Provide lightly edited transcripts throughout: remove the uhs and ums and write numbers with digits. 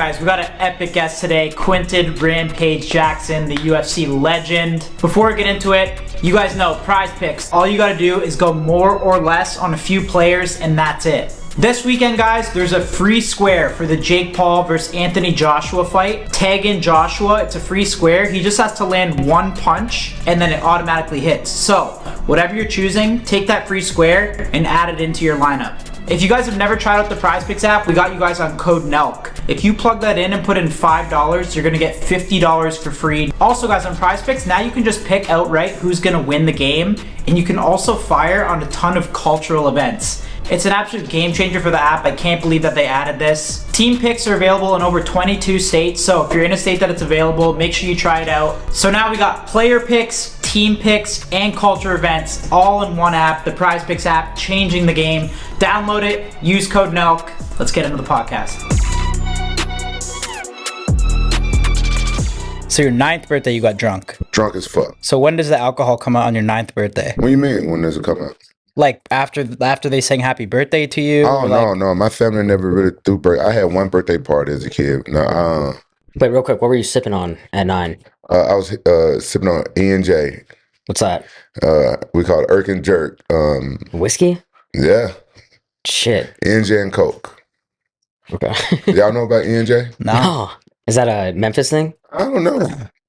guys, we got an epic guest today, Quinton Rampage Jackson, the UFC legend. Before we get into it, you guys know PrizePicks. All you gotta do is go more or less on a few players and that's it. This weekend, guys, there's a free square for the Jake Paul versus Anthony Joshua fight. Tag in Joshua, it's a free square. He just has to land one punch and then it automatically hits. So, whatever you're choosing, take that free square and add it into your lineup. If you guys have never tried out the PrizePicks app, we got you guys on code NELK. If you plug that in and put in $5, you're gonna get $50 for free. Also guys, on PrizePicks, now you can just pick outright who's gonna win the game, and you can also fire on a ton of cultural events. It's an absolute game changer for the app. I can't believe that they added this. Team picks are available in over 22 states, so if you're in a state that it's available, make sure you try it out. So now we got player picks, team picks, and culture events all in one app, the PrizePicks app, changing the game. Download it, use code NELK. Let's get into the podcast. So your 9th birthday, you got drunk. Drunk as fuck. So when does the alcohol come out on your 9th birthday? What do you mean, when does it come out? Like after they sang happy birthday to you? Oh, no. My family never really threw birthday. I had one birthday party as a kid. No, Wait, real quick, what were you sipping on at 9? I was sipping on N3on. What's that? We call it Irk and Jerk. Whiskey? Yeah. Shit. N3on and Coke. Okay. Y'all know about N3on? No. Is that a Memphis thing? I don't know.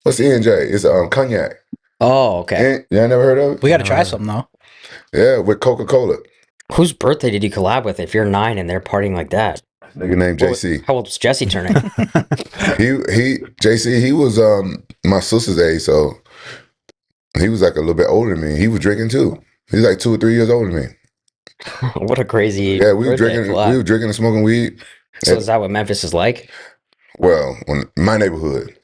What's N3on? It's cognac. Oh, okay. Y'all never heard of it? We got to try something though. Yeah, with Coca-Cola. Whose birthday did you collab with if you're 9 and they're partying like that? Nigga named JC. How old was Jesse turning? JC, he was my sister's age, so he was like a little bit older than me. He was drinking too. He's like 2 or 3 years older than me. What a crazy we were drinking and smoking weed. So is that what Memphis is like? Well, my neighborhood.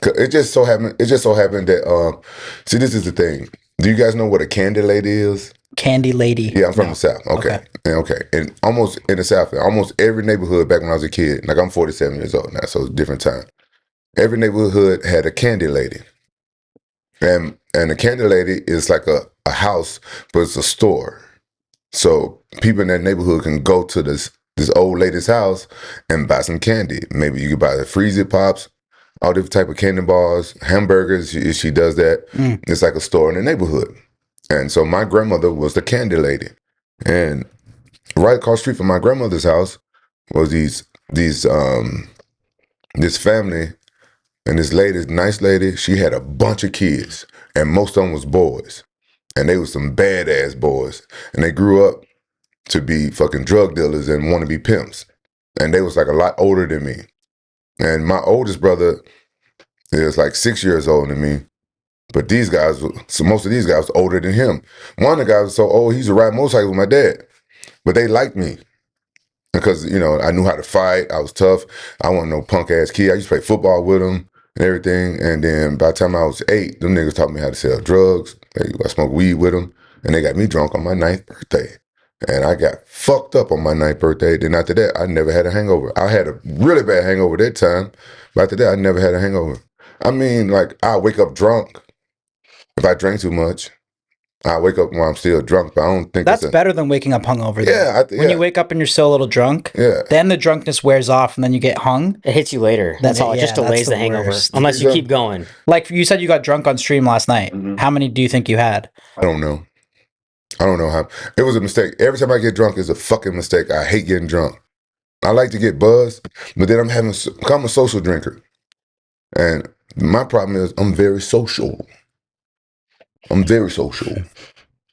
It just so happened that see, this is the thing. Do you guys know what a candy lady is? Candy lady. Yeah, I'm from the South. Okay. And almost in the South, almost every neighborhood back when I was a kid, like I'm 47 years old now, so it's a different time. Every neighborhood had a candy lady. And a candy lady is like a house, but it's a store. So people in that neighborhood can go to this old lady's house and buy some candy. Maybe you could buy the Freezy Pops, all different type of candy bars, hamburgers. She does that. It's like a store in the neighborhood. And so my grandmother was the candy lady. And right across the street from my grandmother's house was this family, and this lady, nice lady, she had a bunch of kids, and most of them was boys. And they was some badass boys. And they grew up to be fucking drug dealers and want to be pimps. And they was like a lot older than me. And my oldest brother is like 6 years older than me. But most of these guys were older than him. One of the guys was so old, he used to ride motorcycles with my dad. But they liked me. Because, I knew how to fight. I was tough. I wasn't no punk ass kid. I used to play football with them and everything. And then by the time I was 8, them niggas taught me how to sell drugs. I smoked weed with them. And they got me drunk on my 9th birthday. And I got fucked up on my 9th birthday. Then after that, I never had a hangover. I had a really bad hangover that time. But after that, I never had a hangover. I mean, like, I wake up drunk. If I drink too much, I wake up when I'm still drunk. But I don't think that's better than waking up hungover. Yeah, when you wake up and you're still a little drunk, then the drunkenness wears off and then you get hung. It hits you later. That's all. It just delays the hangover. Unless you keep going. Like you said, you got drunk on stream last night. How many do you think you had? I don't know how. It was a mistake. Every time I get drunk, it's a fucking mistake. I hate getting drunk. I like to get buzzed, but then I'm a social drinker. And my problem is I'm very social.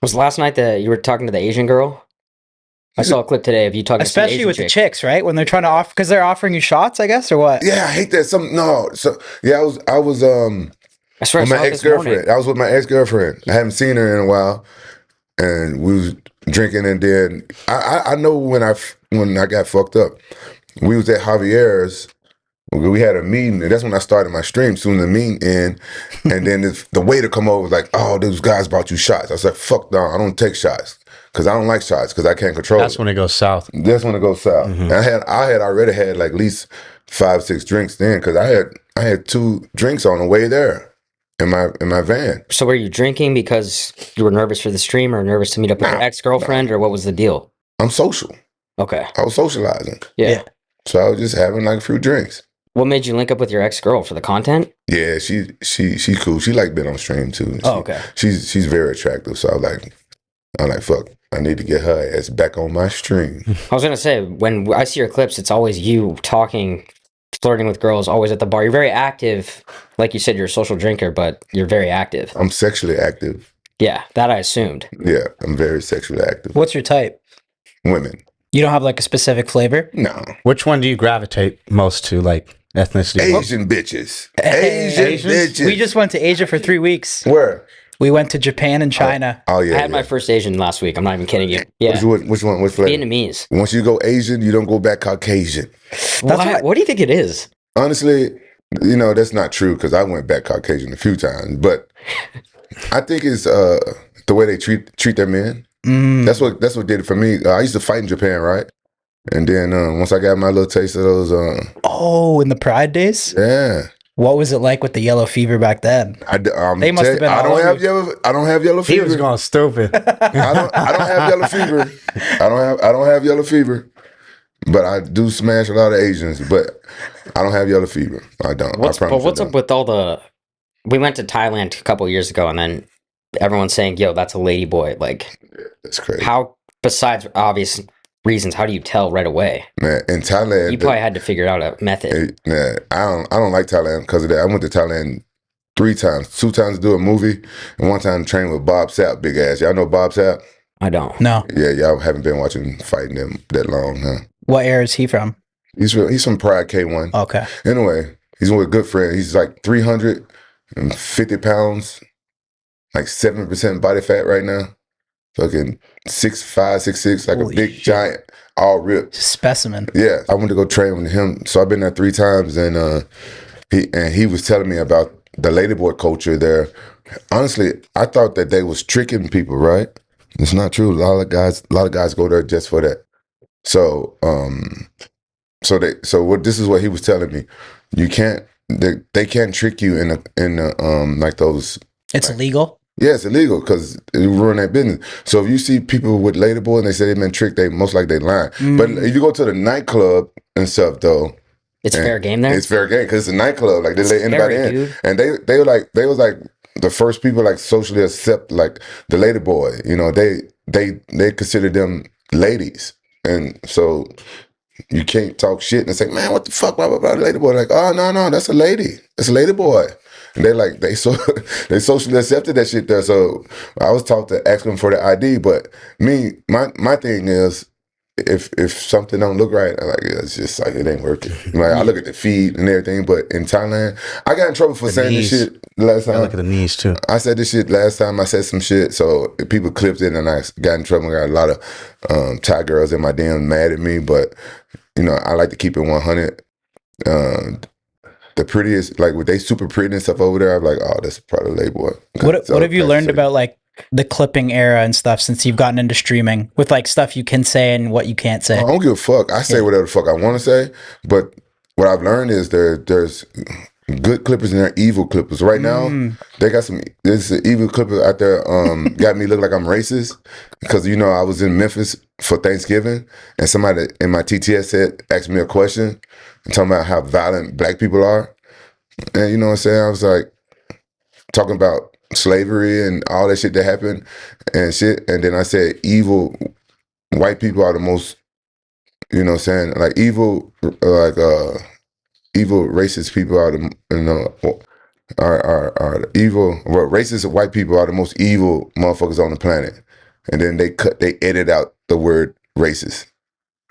Was last night that you were talking to the Asian girl? I saw a clip today of you talking especially to Asian with chick. the chicks, right? When they're trying to offer, because they're offering you shots, I guess, or what? Yeah, I hate that. I was I swear with my ex-girlfriend. I was with my ex-girlfriend. I haven't seen her in a while. And we was drinking, and then I know when I got fucked up, we was at Javier's. We had a meeting, and that's when I started my stream. Soon the meeting ended, and then the waiter come over was like, "Oh, those guys brought you shots." I was like, "Fuck no, I don't take shots because I don't like shots because I can't control." That's when it goes south. That's when it goes south. And I had already had like at least 5-6 drinks then because I had 2 drinks on the way there in my van. So were you drinking because you were nervous for the stream, or nervous to meet up with your ex-girlfriend, or what was the deal? I'm social. Okay. I was socializing. Yeah. So I was just having like a few drinks. What made you link up with your ex-girl for the content? Yeah, she cool. She like been on stream too. Okay. She's very attractive. So I'm like, fuck, I need to get her ass back on my stream. I was gonna say, when I see your clips, it's always you talking, flirting with girls, always at the bar. You're very active. Like you said, you're a social drinker, but you're very active. I'm sexually active. Yeah, that I assumed. Yeah, I'm very sexually active. What's your type? Women. You don't have like a specific flavor? No. Which one do you gravitate most to, like ethnicity? Asian bitches. Asian Asians? bitches. We just went to Asia for 3 weeks. Where? We went to Japan and China. Oh yeah. I had my first Asian last week. I'm not even kidding you. Yeah, Which one? What flavor? Vietnamese. Once you go Asian, you don't go back Caucasian. What do you think it is? Honestly, that's not true because I went back Caucasian a few times, but I think it's the way they treat their men. That's what did it for me. I used to fight in Japan, right? And then once I got my little taste of those, Oh, in the Pride days? yeah. What was it like with the yellow fever back then? They must have been I all don't over have yellow He fever. was going stupid. I don't have yellow fever. I don't have yellow fever. But I do smash a lot of Asians. But I don't have yellow fever. I don't. What's up with all the? We went to Thailand a couple years ago, and then everyone's saying, "Yo, that's a lady boy." Like, that's crazy. how? Besides obvious reasons, how do you tell right away? Man, in Thailand, You probably had to figure out a method. Man, I don't like Thailand because of that. I went to Thailand 3 times. 2 times to do a movie, and 1 time to train with Bob Sapp, big ass. Y'all know Bob Sapp? I don't. No. Yeah, y'all haven't been watching fighting them that long, huh? What era is he from? He's from Pride K1. Okay. Anyway, he's with a good friend. He's like 350 pounds, like 7% body fat right now. Fucking 6'5", 6'6", like Holy a big shit. giant, all ripped. Specimen. Yeah, I went to go train with him. So I've been there 3 times, and he was telling me about the ladyboy culture there. Honestly, I thought that they was tricking people, right? It's not true. A lot of guys go there just for that. So this is what he was telling me. You can't. They can't trick you in like those. It's illegal? Yeah, it's illegal because it ruin their business. So if you see people with ladyboy and they say they've been tricked, they most likely they lying. But if you go to the nightclub and stuff, though, It's fair game there. it's fair game because it's a nightclub. Like they let anybody in, dude. and they was like the first people like socially accept like the ladyboy. They consider them ladies, and so you can't talk shit and say, man, what the fuck, blah blah blah. The ladyboy like, oh no, that's a lady. It's a ladyboy. And they socially accepted that shit there. So I was taught to ask them for the ID. But my thing is, if something don't look right, I'm like, it's just like it ain't working. Like I look at the feet and everything. But in Thailand, I got in trouble for saying knees. this shit last I time. look at the knees too. I said this shit last time. I said some shit, so people clipped it, and I got in trouble. I got a lot of Thai girls in my DM mad at me. But I like to keep it 100. The prettiest, like with they super pretty and stuff over there, I'm like, oh, that's probably Layboy. What have you learned about like the clipping era and stuff since you've gotten into streaming with like stuff you can say and what you can't say? I don't give a fuck. I say whatever the fuck I want to say, but what I've learned is there's good clippers and there are evil clippers. Right now, there's an evil clipper out there got me look like I'm racist because I was in Memphis for Thanksgiving and somebody in my TTS asked me a question and talking about how violent black people are. And you know what I'm saying? I was like talking about slavery and all that shit that happened and shit. And then I said evil white people are the most, like evil racist people are the are the evil. Well, racist white people are the most evil motherfuckers on the planet. And then they edit out the word racist.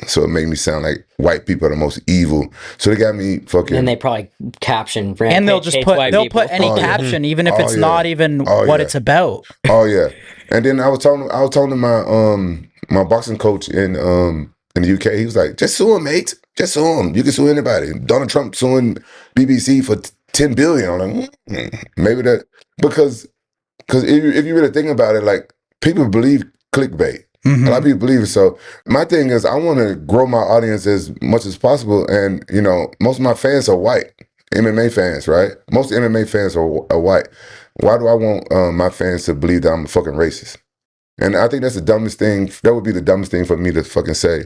So it made me sound like white people are the most evil. So they got me fucking. And they probably caption Rampage And they'll just hates put white they'll people. put any caption even if it's yeah. not even what it's about. Oh yeah. And then I was talking to my boxing coach in the UK. He was like, just sue him, mate. Just sue him. You can sue anybody. Donald Trump suing BBC for $10 billion. I'm like, maybe that because if you really think about it, like people believe clickbait. A lot of people believe it. So my thing is I want to grow my audience as much as possible. And, most of my fans are white, MMA fans, right? Most MMA fans are white. Why do I want my fans to believe that I'm a fucking racist? And I think that's the dumbest thing. That would be the dumbest thing for me to fucking say,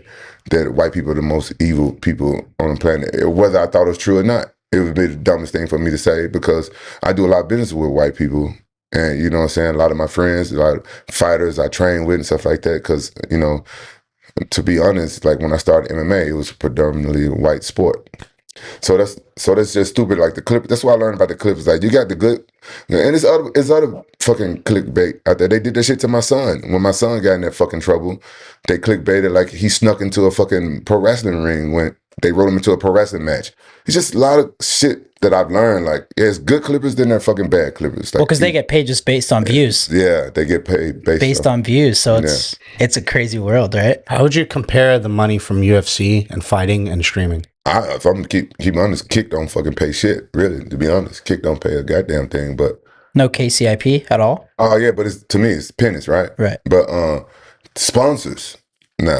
that white people are the most evil people on the planet. Whether I thought it was true or not, it would be the dumbest thing for me to say, because I do a lot of business with white people. And you know what I'm saying? A lot of my friends, a lot of fighters I train with and stuff like that. Because, you know, to be honest, like when I started MMA, it was predominantly a white sport. So that's just stupid. Like the clip, that's what I learned about the clip. Is like you got the good, and it's other fucking clickbait out there. They did that shit to my son. When my son got in that fucking trouble, they clickbaited like he snuck into a fucking pro wrestling ring when they wrote him into a pro wrestling match. It's just a lot of shit that I've learned. Like there's good clippers, then there are fucking bad clippers. Like, Well, because they get paid just based on views. Yeah, they get paid based on views. So it's a crazy world, right? How would you compare the money from UFC and fighting and streaming? If I'm keep honest, Kick don't fucking pay shit. Really, to be honest, Kick don't pay a goddamn thing. But no KCIP at all. Oh yeah, but to me it's pennies, right? Right. But sponsors,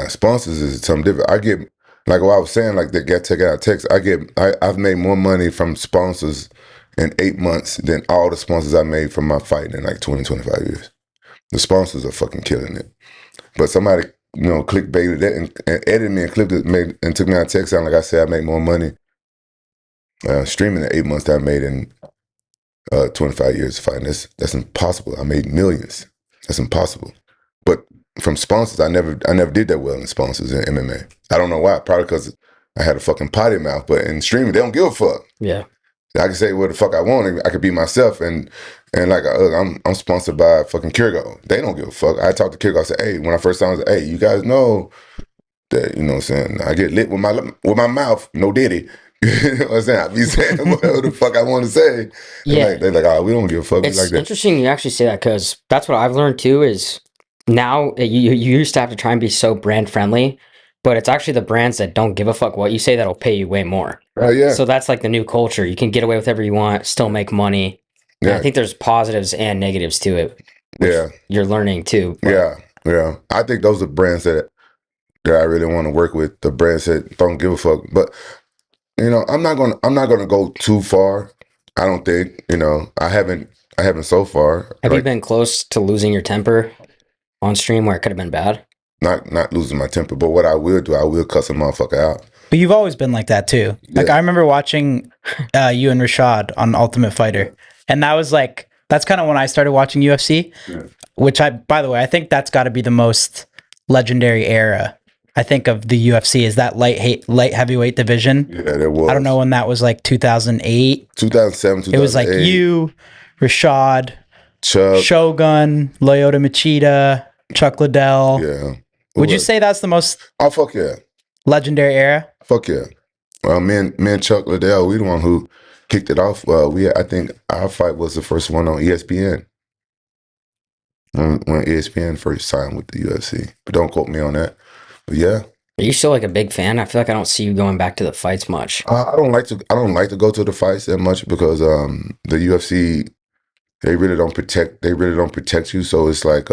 sponsors is something different. I get, like what I was saying, like that got taken out of text. I've made more money from sponsors in 8 months than all the sponsors I made from my fighting in like 25 years. The sponsors are fucking killing it. But somebody, you know, clickbaited that and edited me and clipped it, and took me out of text. Sound like I said I make more money streaming in 8 months than I made in 25 years of fighting. That's impossible. I made millions. That's impossible. But from sponsors, I never did that well in sponsors in MMA. I don't know why. Probably because I had a fucking potty mouth. But in streaming, they don't give a fuck. Yeah. I can say what the fuck I want. I could be myself, and like I'm sponsored by fucking Kirgo. They don't give a fuck. I talked to Kirgo. I said, hey, when I first saw him, I said, hey, you guys know that, you know what I'm saying, I get lit with my mouth, no diddy. You know what I'm saying? I be saying whatever the fuck I want to say. Yeah. They're like, oh, we don't give a fuck. It's like that. interesting you actually say that, because that's what I've learned too, is now you used to have to try and be so brand friendly, but it's actually the brands that don't give a fuck what you say that'll pay you way more. Yeah. So that's like the new culture. You can get away with whatever you want, still make money. And Yeah. I think there's positives and negatives to it. Yeah. You're learning too. But Yeah. I think those are brands that I really want to work with. The brands that don't give a fuck. But you know, I'm not gonna go too far. I don't think. You know, I haven't so far. Have you been close to losing your temper on stream where it could have been bad? Not losing my temper, but what I will do, I will cuss a motherfucker out. But you've always been like that too. Like I remember watching you and Rashad on Ultimate Fighter, and that's kind of when I started watching UFC. Yeah. Which by the way, I think that's got to be the most legendary era. I think of the UFC is that light heavyweight division. Yeah, there was. I don't know when that was, like 2008, 2007, 2008. It was like you, Rashad, Chuck, Shogun, Lyoto Machida, Chuck Liddell. Yeah. Would you say that's the most? Oh fuck yeah. Legendary era. Fuck yeah. Well, me and Chuck Liddell, we the one who kicked it off. I think our fight was the first one on ESPN. When ESPN first signed with the UFC, but don't quote me on that. But yeah. Are you still like a big fan? I feel like I don't see you going back to the fights much. I don't like to go to the fights that much because the UFC, they really don't protect you. So it's like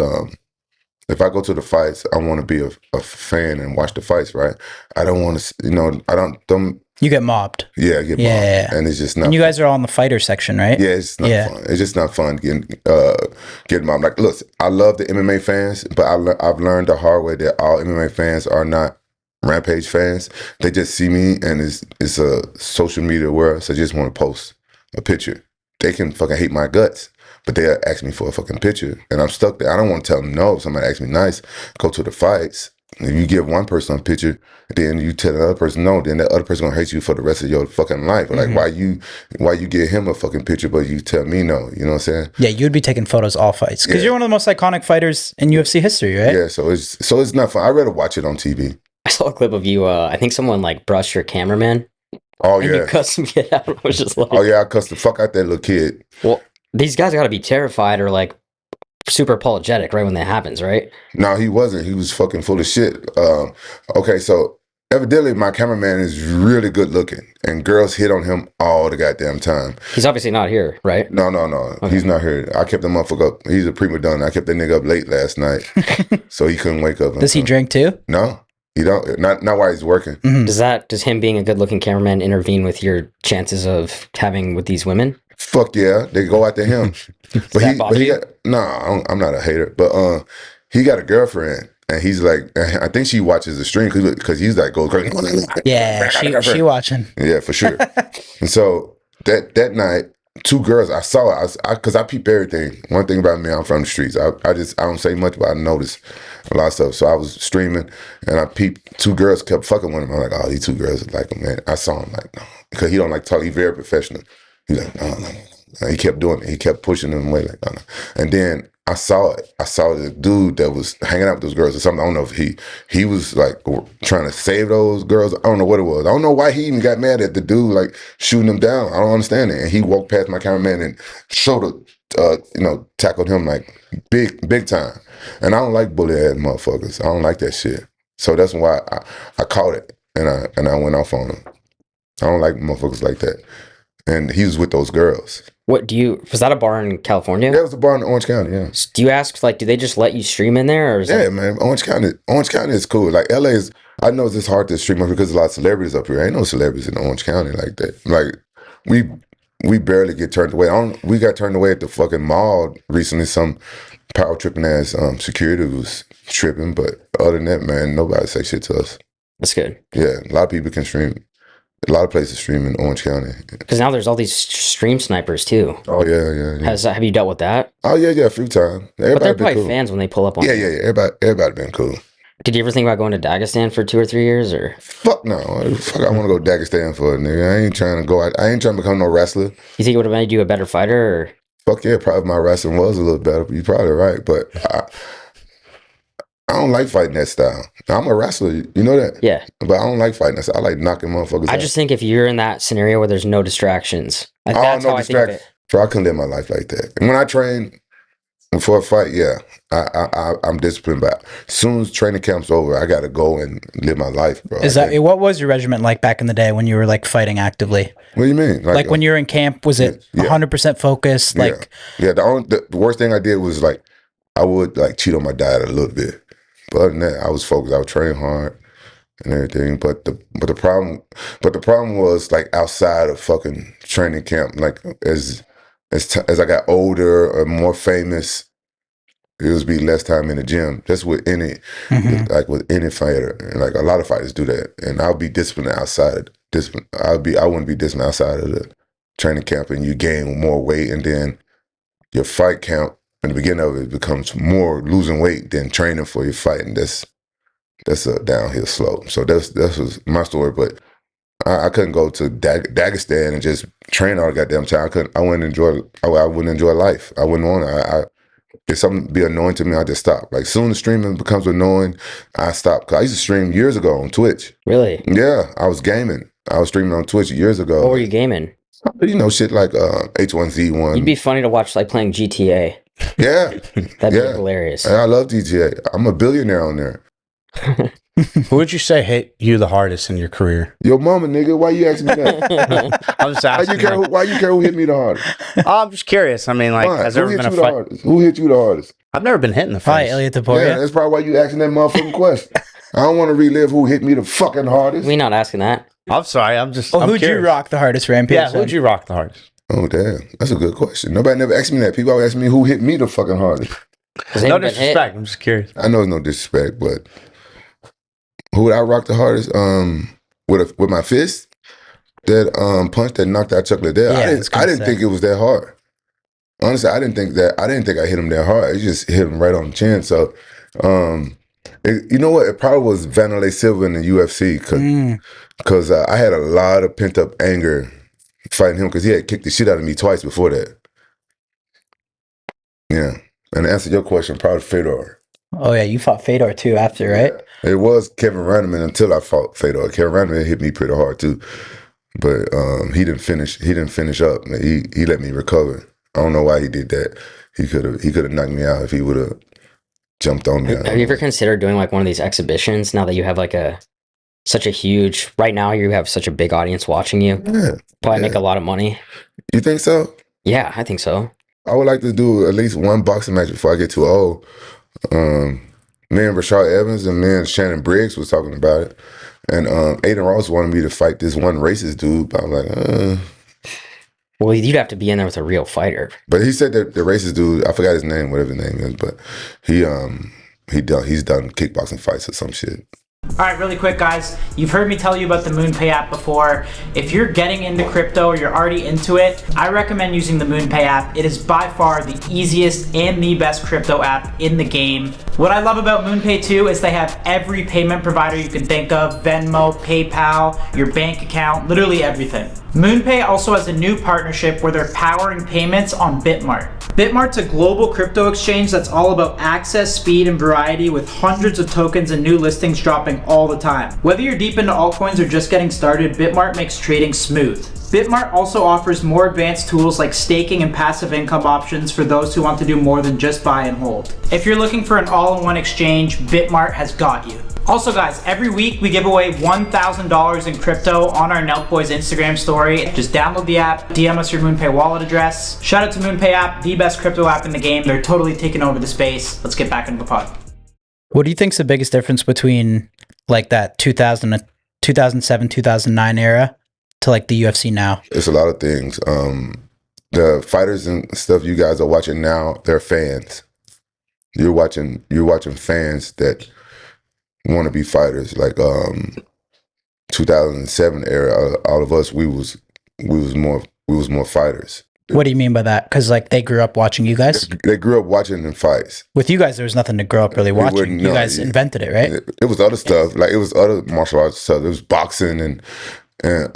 if I go to the fights, I want to be a fan and watch the fights, right? I don't want to, I don't. You get mobbed. Yeah, I get mobbed. Yeah. And it's just not. And you guys are all in the fighter section, right? Yeah, it's not fun. It's just not fun getting mobbed. Like, look, I love the MMA fans, but I've learned the hard way that all MMA fans are not Rampage fans. They just see me, and it's a social media world, so they just want to post a picture. They can fucking hate my guts, but they'll ask me for a fucking picture, and I'm stuck there. I don't want to tell them no. If somebody asks me nice, go to the fights. If you give one person a picture, then you tell the other person no, then that other person gonna hate you for the rest of your fucking life. Like, why you give him a fucking picture, but you tell me no? You know what I'm saying? Yeah, you'd be taking photos all fights because you're one of the most iconic fighters in UFC history, right? Yeah, so it's not fun. I'd rather watch it on TV. I saw a clip of you. I think someone like brushed your cameraman. Oh and yeah, you cussed him out. I was just like, oh yeah, I cussed the fuck out that little kid. Well, these guys got to be terrified or like super apologetic right when that happens, right? No, he wasn't. He was fucking full of shit. Okay, so evidently my cameraman is really good looking, and girls hit on him all the goddamn time. He's obviously not here, right? No. Okay. He's not here. I kept him up. He's a prima donna. I kept that nigga up late last night, so he couldn't wake up. Does he drink too? No, he don't. Not while he's working. Mm-hmm. Does him being a good looking cameraman intervene with your chances of having with these women? Fuck yeah, they go after him. I'm not a hater, but he got a girlfriend. And he's like, I think she watches the stream because he's like, goes crazy. Yeah, she watching. Yeah, for sure. And so that night, 2 girls, I saw it, because I peep everything. One thing about me, I'm from the streets. I don't say much, but I notice a lot of stuff. So I was streaming, and I peeped. 2 girls kept fucking with him. I'm like, oh, these 2 girls like him, man. I saw him like, no, because he don't like talk. He's very professional. He's like, no. And he kept doing it. He kept pushing them away, like, no. And then I saw it. I saw the dude that was hanging out with those girls or something. I don't know if he was like trying to save those girls. I don't know what it was. I don't know why he even got mad at the dude like shooting them down. I don't understand it. And he walked past my cameraman and tackled him like big time. And I don't like bully ass motherfuckers. I don't like that shit. So that's why I caught it and I went off on him. I don't like motherfuckers like that. And he was with those girls. Was that a bar in California? That was a bar in Orange County, yeah. Do you ask, like, do they just let you stream in there? Or Man, Orange County is cool. Like, LA is, I know it's hard to stream up because there's a lot of celebrities up here. Ain't no celebrities in Orange County like that. Like, we barely get turned away. We got turned away at the fucking mall recently. Some power tripping ass security was tripping, but other than that, man, nobody say shit to us. That's good. Yeah, a lot of people can stream. A lot of places stream in Orange County. Because now there's all these stream snipers too. Oh yeah. Have you dealt with that? Oh yeah, a few times. But they're probably fans when they pull up on. Yeah. Everybody been cool. Did you ever think about going to Dagestan for 2 or 3 years, or? Fuck no. Fuck, I want to go to Dagestan for a nigga. I ain't trying to go out. I ain't trying to become no wrestler. You think it would have made you a better fighter, or? Fuck yeah, probably my wrestling was a little better. You're probably right, but I don't like fighting that style. I'm a wrestler, you know that? Yeah. But I don't like fighting that style. I like knocking motherfuckers out. I just think if you're in that scenario where there's no distractions, that's how I think of it. Bro, I couldn't live my life like that. And when I train before a fight, yeah, I'm disciplined. But as soon as training camp's over, I got to go and live my life, bro. What was your regiment like back in the day when you were like fighting actively? What do you mean? Like when you were in camp, was it 100% focused? Like, the worst thing I did was like I would like cheat on my diet a little bit. But other than that, I was focused. I would train hard and everything. But the problem was like outside of fucking training camp. Like as I got older or more famous, it was be less time in the gym. That's with any with any fighter. And like a lot of fighters do that. And I'll be disciplined outside of discipline. I wouldn't be disciplined outside of the training camp, and you gain more weight, and then your fight count in the beginning of it becomes more losing weight than training for your fight, and that's a downhill slope. So that was my story. But I couldn't go to Dagestan and just train all the goddamn time. I wouldn't enjoy life. I wouldn't want to. If something be annoying to me, I just stop. Like soon as streaming becomes annoying, I stop. Cause I used to stream years ago on Twitch. Really? Yeah, I was gaming. I was streaming on Twitch years ago. What were you gaming? You know, shit like H1Z1. You'd be funny to watch, like playing GTA. Yeah. That'd be hilarious. I love GTA. I'm a billionaire on there. Who would you say hit you the hardest in your career? Your mama, nigga. Why you asking me that? I'm just asking. Why you care who hit me the hardest? I'm just curious. I mean, like, has there ever been a fight? Who hit you the hardest? I've never been hit in the Hi, face. Elliot Taporia. Yeah, that's probably why you asking that motherfucking question. I don't want to relive who hit me the fucking hardest. We're not asking that. I'm sorry. I'm just. Who'd you rock the hardest, Rampage? Yeah, who'd you rock the hardest? Oh, damn. That's a good question. Nobody never asked me that. People always ask me who hit me the fucking hardest. No disrespect. I'm just curious. I know it's no disrespect, but who would I rock the hardest? With my fist? That punch that knocked out Chuck Liddell. Yeah, I didn't think it was that hard. Honestly, I didn't think I hit him that hard. It just hit him right on the chin. So, you know what? It probably was Vanderlei Silva in the UFC because I had a lot of pent up anger fighting him because he had kicked the shit out of me twice before that. Yeah. And to answer your question, probably Fedor. Oh yeah, you fought Fedor too after, right? Yeah. It was Kevin Randleman until I fought Fedor. Kevin Randleman hit me pretty hard too, but he didn't finish. He didn't finish up. He let me recover. I don't know why he did that. He could have knocked me out if he would have jumped on me. Have you ever considered doing like one of these exhibitions now that you have like such a huge, right now you have such a big audience watching you? Yeah. Probably make a lot of money. You think so? Yeah, I think so. I would like to do at least one boxing match before I get too old. Me and Rashad Evans and me and Shannon Briggs was talking about it. And Aiden Ross wanted me to fight this one racist dude. But I'm like, Well, you'd have to be in there with a real fighter. But he said that the racist dude, I forgot his name, whatever his name is, but he's done kickboxing fights or some shit. Alright, really quick guys, you've heard me tell you about the MoonPay app before. If you're getting into crypto or you're already into it, I recommend using the MoonPay app. It is by far the easiest and the best crypto app in the game. What I love about MoonPay too is they have every payment provider you can think of, Venmo, PayPal, your bank account, literally everything. MoonPay also has a new partnership where they're powering payments on Bitmart. Bitmart's a global crypto exchange that's all about access, speed, and variety with hundreds of tokens and new listings dropping all the time. Whether you're deep into altcoins or just getting started, Bitmart makes trading smooth. Bitmart also offers more advanced tools like staking and passive income options for those who want to do more than just buy and hold. If you're looking for an all-in-one exchange, Bitmart has got you. Also guys, every week we give away $1,000 in crypto on our Nelk Boys Instagram story. Just download the app, DM us your MoonPay wallet address. Shout out to MoonPay app, the best crypto app in the game. They're totally taking over the space. Let's get back into the pod. What do you think's the biggest difference between like that 2007, 2009 era to like the UFC now? It's a lot of things. The fighters and stuff you guys are watching now, they're fans. You're watching fans that want to be fighters. Like 2007 era, all of us we was more fighters. What do you mean by that? Because like they grew up watching you guys. They grew up watching them fights. With you guys, there was nothing to grow up really watching. You guys invented it, right? It was other stuff. Like it was other martial arts stuff. It was boxing and I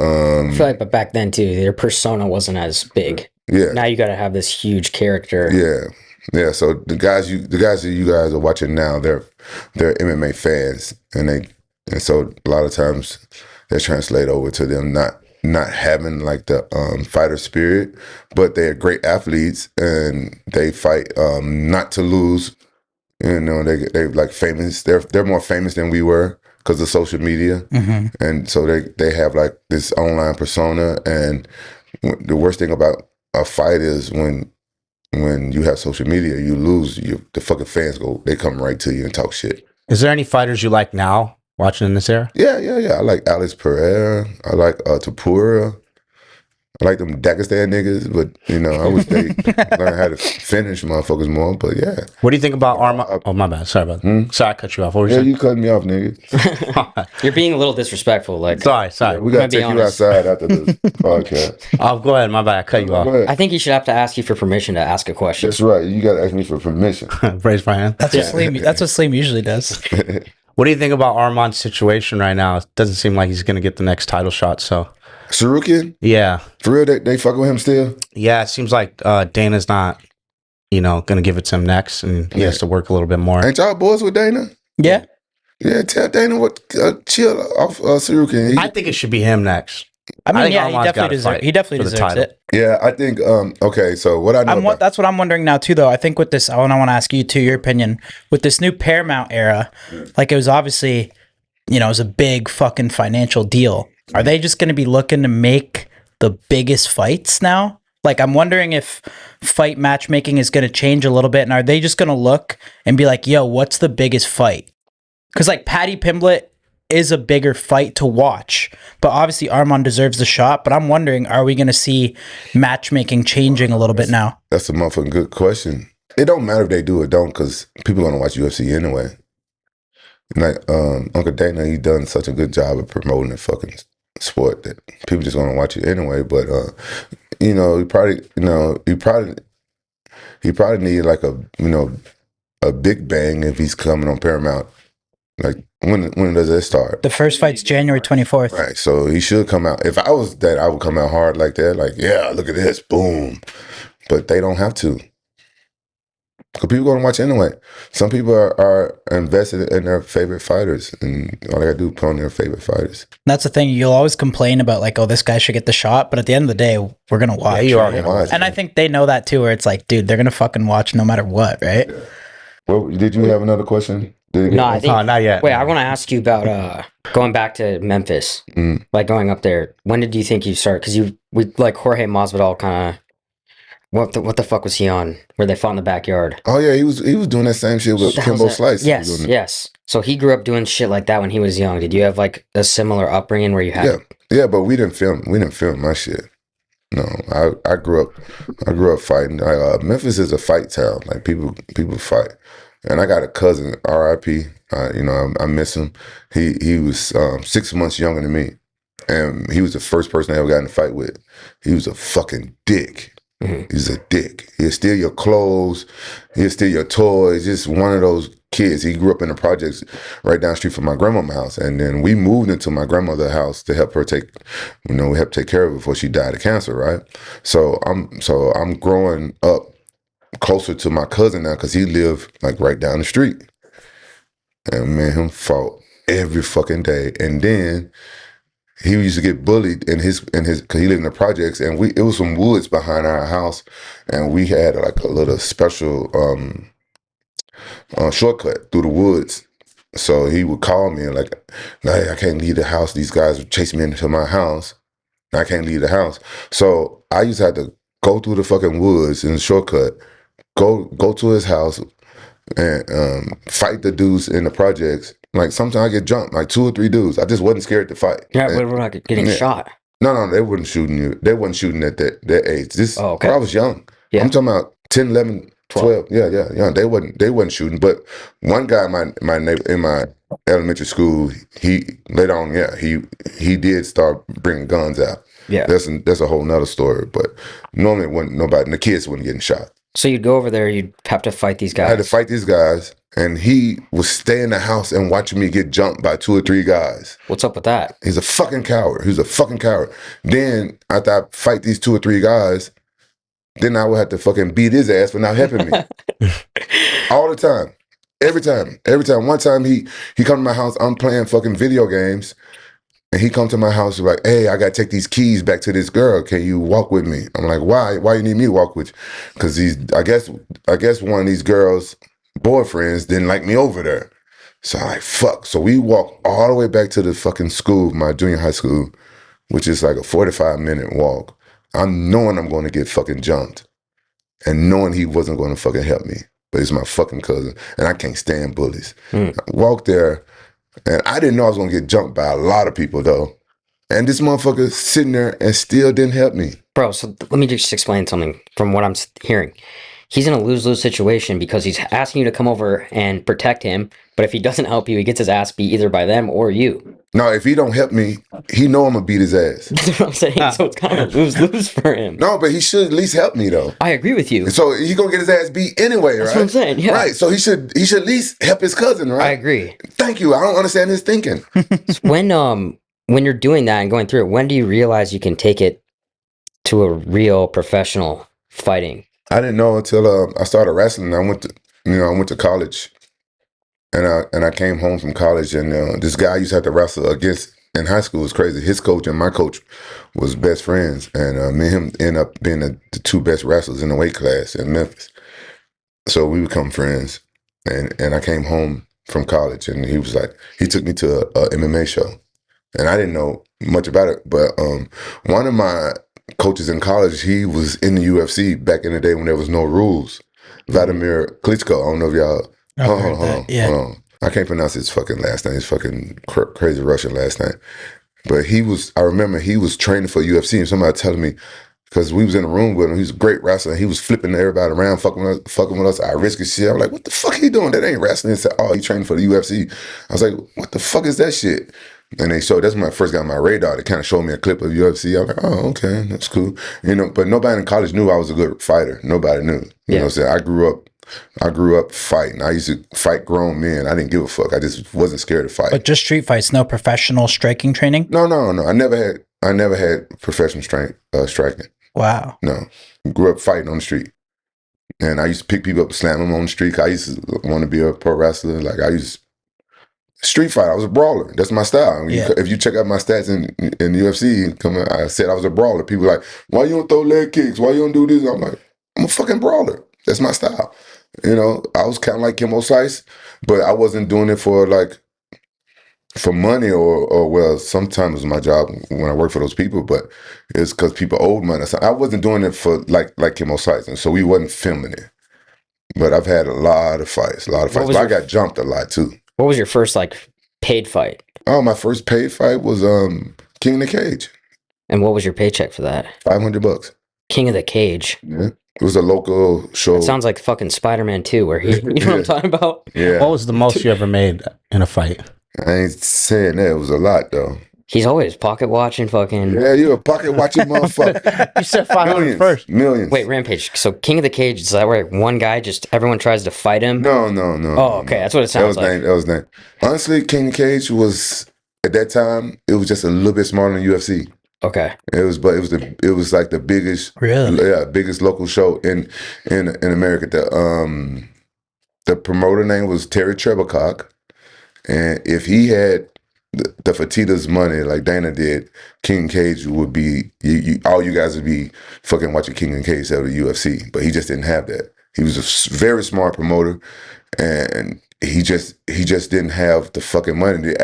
feel like, but back then too, their persona wasn't as big. Yeah. Now you got to have this huge character. Yeah. So the guys that you guys are watching now, they're MMA fans, and so a lot of times they translate over to them not having like the fighter spirit, but they're great athletes and they fight not to lose. You know, they like famous. They're more famous than we were because of social media, and so they have like this online persona. And the worst thing about a fight is when you have social media, you lose. The fucking fans they come right to you and talk shit. Is there any fighters you like now watching in this era? Yeah. I like Alex Pereira. I like Tapura. I like them Dagestan niggas, but you know, I wish they learn how to finish motherfuckers more. But yeah. What do you think about Armand? Oh, my bad. Sorry about that. Sorry, I cut you off. What were you saying? You cut me off, nigga. You're being a little disrespectful. Like, sorry. Yeah, we gotta take you outside after this podcast. Oh, go ahead. My bad. I cut you off. I think he should have to ask you for permission to ask a question. That's right. You gotta ask me for permission. Raise my hand. That's what Slim usually does. What do you think about Armand's situation right now? It doesn't seem like he's gonna get the next title shot. So, Sarukian? yeah, For real, they fuck with him still? yeah. It seems like Dana's not, gonna give it to him next, and he has to work a little bit more. Ain't y'all boys with Dana? Yeah. Yeah, tell Dana what chill off Sarukian. I think it should be him next. I mean, think yeah, Armand's gotta fight he definitely for the deserves title. it. Yeah, I think okay, so what I know That's what I'm wondering now too, though. I think with this, I want to ask you too, your opinion with this new Paramount era. Like it was obviously, it was a big fucking financial deal. Are they just going to be looking to make the biggest fights now? Like I'm wondering if fight matchmaking is going to change a little bit, and are they just going to look and be like, "Yo, what's the biggest fight?" Because like Paddy Pimblett is a bigger fight to watch, but obviously Armand deserves the shot. But I'm wondering, are we going to see matchmaking changing a little bit now? that's a motherfucking good question. It don't matter if they do or don't, because people gonna watch UFC anyway. Like Uncle Dana, he done such a good job of promoting the fucking sport that people just gonna watch it anyway. But he probably need like a big bang if he's coming on Paramount. Like when does that start? The first fight's January 24th. Right, so he should come out. If I was that, I would come out hard like that. Like, yeah, look at this, boom. But they don't have to. Because people going to watch anyway. Some people are invested in their favorite fighters, and all they got to do is put on their favorite fighters. That's the thing. You'll always complain about like, oh, this guy should get the shot. But at the end of the day, we're going to watch. Yeah, you are right? gonna watch. And I think they know that too, where it's like, dude, they're going to fucking watch no matter what, right? Yeah. Well, did you have another question? No, I think. not yet. Wait, I want to ask you about going back to Memphis, like going up there. When did you think you started? Because we like Jorge Masvidal kind of. What the fuck was he on? Where they fought in the backyard? Oh yeah, he was doing that same shit with Kimbo Slice. Yes. So he grew up doing shit like that when he was young. Did you have like a similar upbringing where you had? Yeah, but we didn't film my shit. No, I grew up fighting. Memphis is a fight town. Like people fight, And I got a cousin, R.I.P. You know, I miss him. He was 6 months younger than me, and he was the first person I ever got in a fight with. He was a fucking dick. He's a dick. He'll steal your clothes. He'll steal your toys. Just one of those kids. He grew up in the projects right down the street from my grandma's house, and then we moved into my grandmother's house to help her we helped take care of her before she died of cancer, right? So I'm growing up closer to my cousin now because he lived like right down the street, and me and him fought every fucking day, and then he used to get bullied in his because he lived in the projects, and it was some woods behind our house, and we had like a little special shortcut through the woods. So he would call me and like, hey, I can't leave the house. These guys would chase me into my house. I can't leave the house. So I used to have to go through the fucking woods in the shortcut, go to his house and fight the dudes in the projects. Like sometimes I get jumped, like 2 or 3 dudes. I just wasn't scared to fight. Yeah, but we're not getting shot. No, they weren't shooting you. They wasn't shooting at that age. Okay. I was young. Yeah. I'm talking about 10, 11, 12. Yeah. They wasn't shooting. But one guy my neighbor in my elementary school, he later on, he did start bringing guns out. Yeah. That's a whole nother story. But normally the kids weren't getting shot. So you'd go over there, you'd have to fight these guys. I had to fight these guys, and he would stay in the house and watching me get jumped by 2 or 3 guys. What's up with that? He's a fucking coward. Then after I fight these 2 or 3 guys, then I would have to fucking beat his ass for not helping me. All the time. Every time. One time he come to my house, I'm playing fucking video games, and he come to my house like, hey, I gotta take these keys back to this girl. Can you walk with me? I'm like, why? Why you need me to walk with you? Because I guess one of these girls' boyfriends didn't like me over there. So I'm like, fuck. So we walk all the way back to the fucking school, my junior high school, which is like a 45-minute walk. I'm knowing I'm going to get fucking jumped, and knowing he wasn't going to fucking help me. But he's my fucking cousin, and I can't stand bullies. I walked there, and I didn't know I was going to get jumped by a lot of people, though. And this motherfucker sitting there and still didn't help me. Bro, so let me just explain something from what I'm hearing. He's in a lose-lose situation because he's asking you to come over and protect him, but if he doesn't help you, he gets his ass beat either by them or you. No, if he don't help me, he know I'm going to beat his ass. That's what I'm saying. So it's kind of lose-lose for him. No, but he should at least help me, though. I agree with you. So he going to get his ass beat anyway, right? That's what I'm saying, yeah. Right, so he should at least help his cousin, right? I agree. Thank you. I don't understand his thinking. When you're doing that and going through it, when do you realize you can take it to a real professional fighting? I didn't know until I started wrestling. I went to college, and I came home from college, and this guy I used to have to wrestle against in high school was crazy. His coach and my coach was best friends, and me and him ended up being the 2 best wrestlers in the weight class in Memphis. So we become friends, and I came home from college, and he took me to a MMA show, and I didn't know much about it, but one of my coaches in college, he was in the UFC back in the day when there was no rules. Vladimir Klitschko. I don't know if y'all. Hold on. I can't pronounce his fucking last name. His fucking crazy Russian last name. But I remember he was training for UFC, and somebody telling me, because we was in a room with him, he was a great wrestler. He was flipping everybody around, fucking with us. I risky shit. I was like, what the fuck are you doing? That ain't wrestling. He said, oh, he training for the UFC. I was like, what the fuck is that shit? And that's when I first got on my radar. They kind of showed me a clip of UFC. I was like, oh, okay, that's cool. But nobody in college knew I was a good fighter. Nobody knew. You know what I'm saying? I grew up fighting. I used to fight grown men. I didn't give a fuck. I just wasn't scared to fight. But just street fights, no professional striking training? No. I never had professional striking. Wow. No. Grew up fighting on the street. And I used to pick people up and slam them on the street. I used to want to be a pro wrestler. Like street fight. I was a brawler. That's my style. If you check out my stats in the UFC, I said I was a brawler. People are like, why you don't throw leg kicks? Why you don't do this? I'm like, I'm a fucking brawler. That's my style. I was kind of like Kimbo Slice, but I wasn't doing it for money or well, sometimes it was my job when I worked for those people, but it's because people owed money. So I wasn't doing it for like Kimbo Slice, and so we wasn't filming it. But I've had a lot of fights. But I got jumped a lot too. What was your first paid fight? Oh, my first paid fight was King of the Cage. And what was your paycheck for that? $500. King of the Cage. Yeah. It was a local show. It sounds like fucking Spider-Man 2, where he, you know what I'm talking about? Yeah. What was the most you ever made in a fight? I ain't saying that. It was a lot though. He's always pocket watching fucking. Yeah, you a pocket watching motherfucker. You said 500 Millions. first. Millions. Wait, Rampage. So King of the Cage, is that where one guy just everyone tries to fight him? No. Oh, okay. That's what it sounds like. That was name. Honestly, King Cage was at that time. It was just a little bit smaller than UFC. Okay. It was like the biggest, biggest local show in America. The promoter name was Terry Trebilcock, and if he had the Fertitta's money like Dana did, King Cage would be all you guys would be fucking watching King and Cage out of the UFC. But he just didn't have that. He was a very smart promoter, and he just didn't have the fucking money.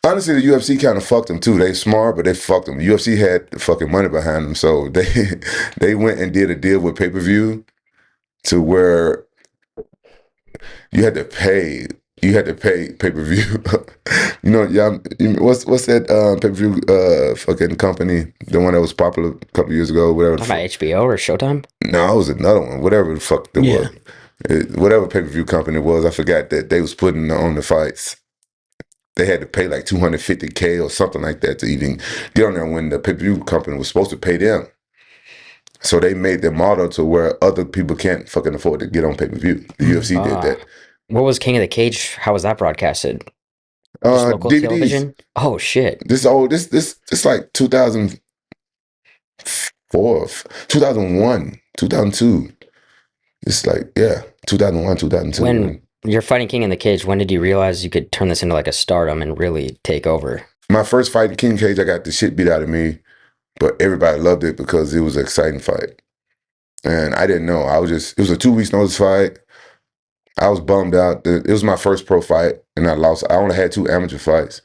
Honestly, the UFC kind of fucked him too. They smart, but they fucked him. The UFC had the fucking money behind them, so they went and did a deal with pay-per-view to where you had to pay pay-per-view. What's that pay-per-view fucking company? The one that was popular a couple years ago, whatever. Talking about HBO or Showtime? No, it was another one. Whatever the fuck it was. Whatever pay-per-view company it was, I forgot that they was putting on the fights. They had to pay like $250K or something like that to even get on there when the pay-per-view company was supposed to pay them. So they made their model to where other people can't fucking afford to get on pay-per-view. The UFC did that. What was King of the Cage? How was that broadcasted? Just local DVDs. television? Oh shit. This like 2004, 2001, 2002. It's like, 2001, 2002. When you're fighting King in the Cage, when did you realize you could turn this into like a stardom and really take over? My first fight in King Cage, I got the shit beat out of me, but everybody loved it because it was an exciting fight. And I didn't know. It was a 2 weeks notice fight. I was bummed out. It was my first pro fight, and I lost. I only had 2 amateur fights.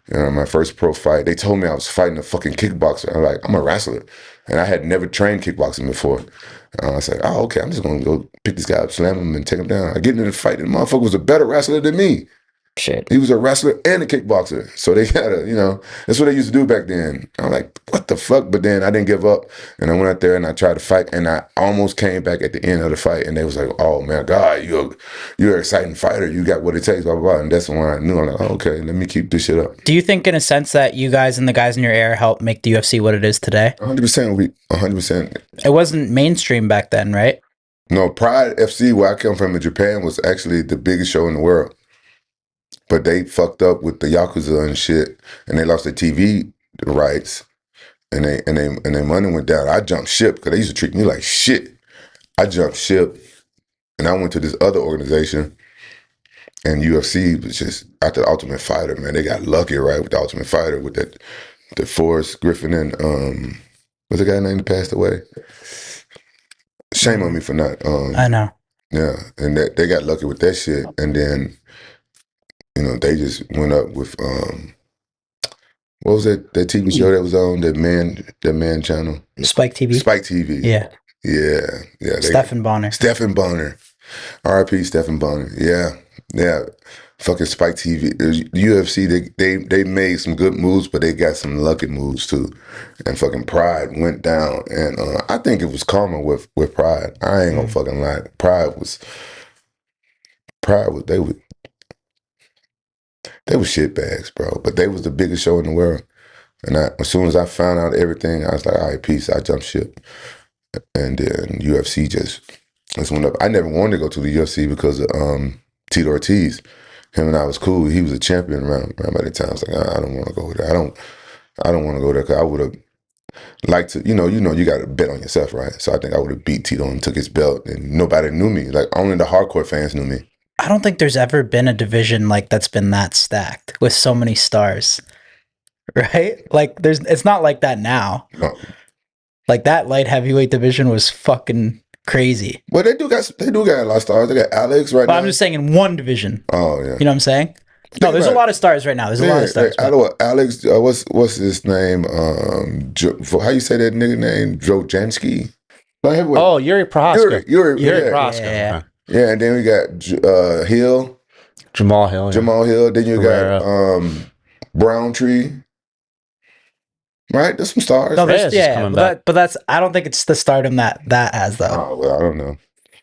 My first pro fight, they told me I was fighting a fucking kickboxer. I'm like, I'm a wrestler. And I had never trained kickboxing before. I was like, oh, okay, I'm just going to go pick this guy up, slam him, and take him down. I get into the fight, and the motherfucker was a better wrestler than me. Shit. He was a wrestler and a kickboxer. So they gotta, that's what they used to do back then. I'm like, what the fuck? But then I didn't give up. And I went out there and I tried to fight. And I almost came back at the end of the fight. And they was like, oh man, God, you're an exciting fighter. You got what it takes, blah, blah, blah. And that's when I knew. I'm like, oh, okay, let me keep this shit up. Do you think in a sense that you guys and the guys in your era helped make the UFC what it is today? 100%. 100%. It wasn't mainstream back then, right? No, Pride FC, where I come from in Japan, was actually the biggest show in the world. But they fucked up with the Yakuza and shit, and they lost their TV rights, and their money went down. I jumped ship because they used to treat me like shit. I jumped ship, and I went to this other organization, and UFC was just after the Ultimate Fighter, man. They got lucky, right, with the Ultimate Fighter, with the Forrest Griffin and what's the guy name that passed away? Shame on me for not. I know. Yeah, and they got lucky with that shit, and then. They just went up with what was that TV show that was on that man channel? Spike TV. Spike TV. Yeah. Stephen Bonner. Stephen Bonner. R.I.P. Stephen Bonner. Yeah. Fucking Spike TV. The UFC. They made some good moves, but they got some lucky moves too. And fucking Pride went down, and I think it was karma with Pride. I ain't gonna fucking lie. Pride was they were shitbags, bro. But they was the biggest show in the world. And as soon as I found out everything, I was like, all right, peace. I jumped ship. And then UFC just went up. I never wanted to go to the UFC because of Tito Ortiz. Him and I was cool. He was a champion around by the time. I was like, I don't want to go there. I don't want to go there because I would have liked to, you got to bet on yourself, right? So I think I would have beat Tito and took his belt, and nobody knew me. Like, only the hardcore fans knew me. I don't think there's ever been a division like that's been that stacked with so many stars, right? Like it's not like that now. No. Like that light heavyweight division was fucking crazy. Well, they do got a lot of stars. They got Alex right now. I'm just saying in one division. Oh yeah. You know what I'm saying? No, there's a lot of stars right now. There's a lot of stars. Alex, what's his name? How you say that nigga name? Jojanski. Oh, Yuri Prohaska. Yuri Prohaska. Yeah. Yeah, and then we got Hill. Jamal Hill. Then you got Browntree. right? There's some stars. No, Reyes is yeah, coming back. but that's I don't think it's the stardom that has though. Oh, well, I don't know.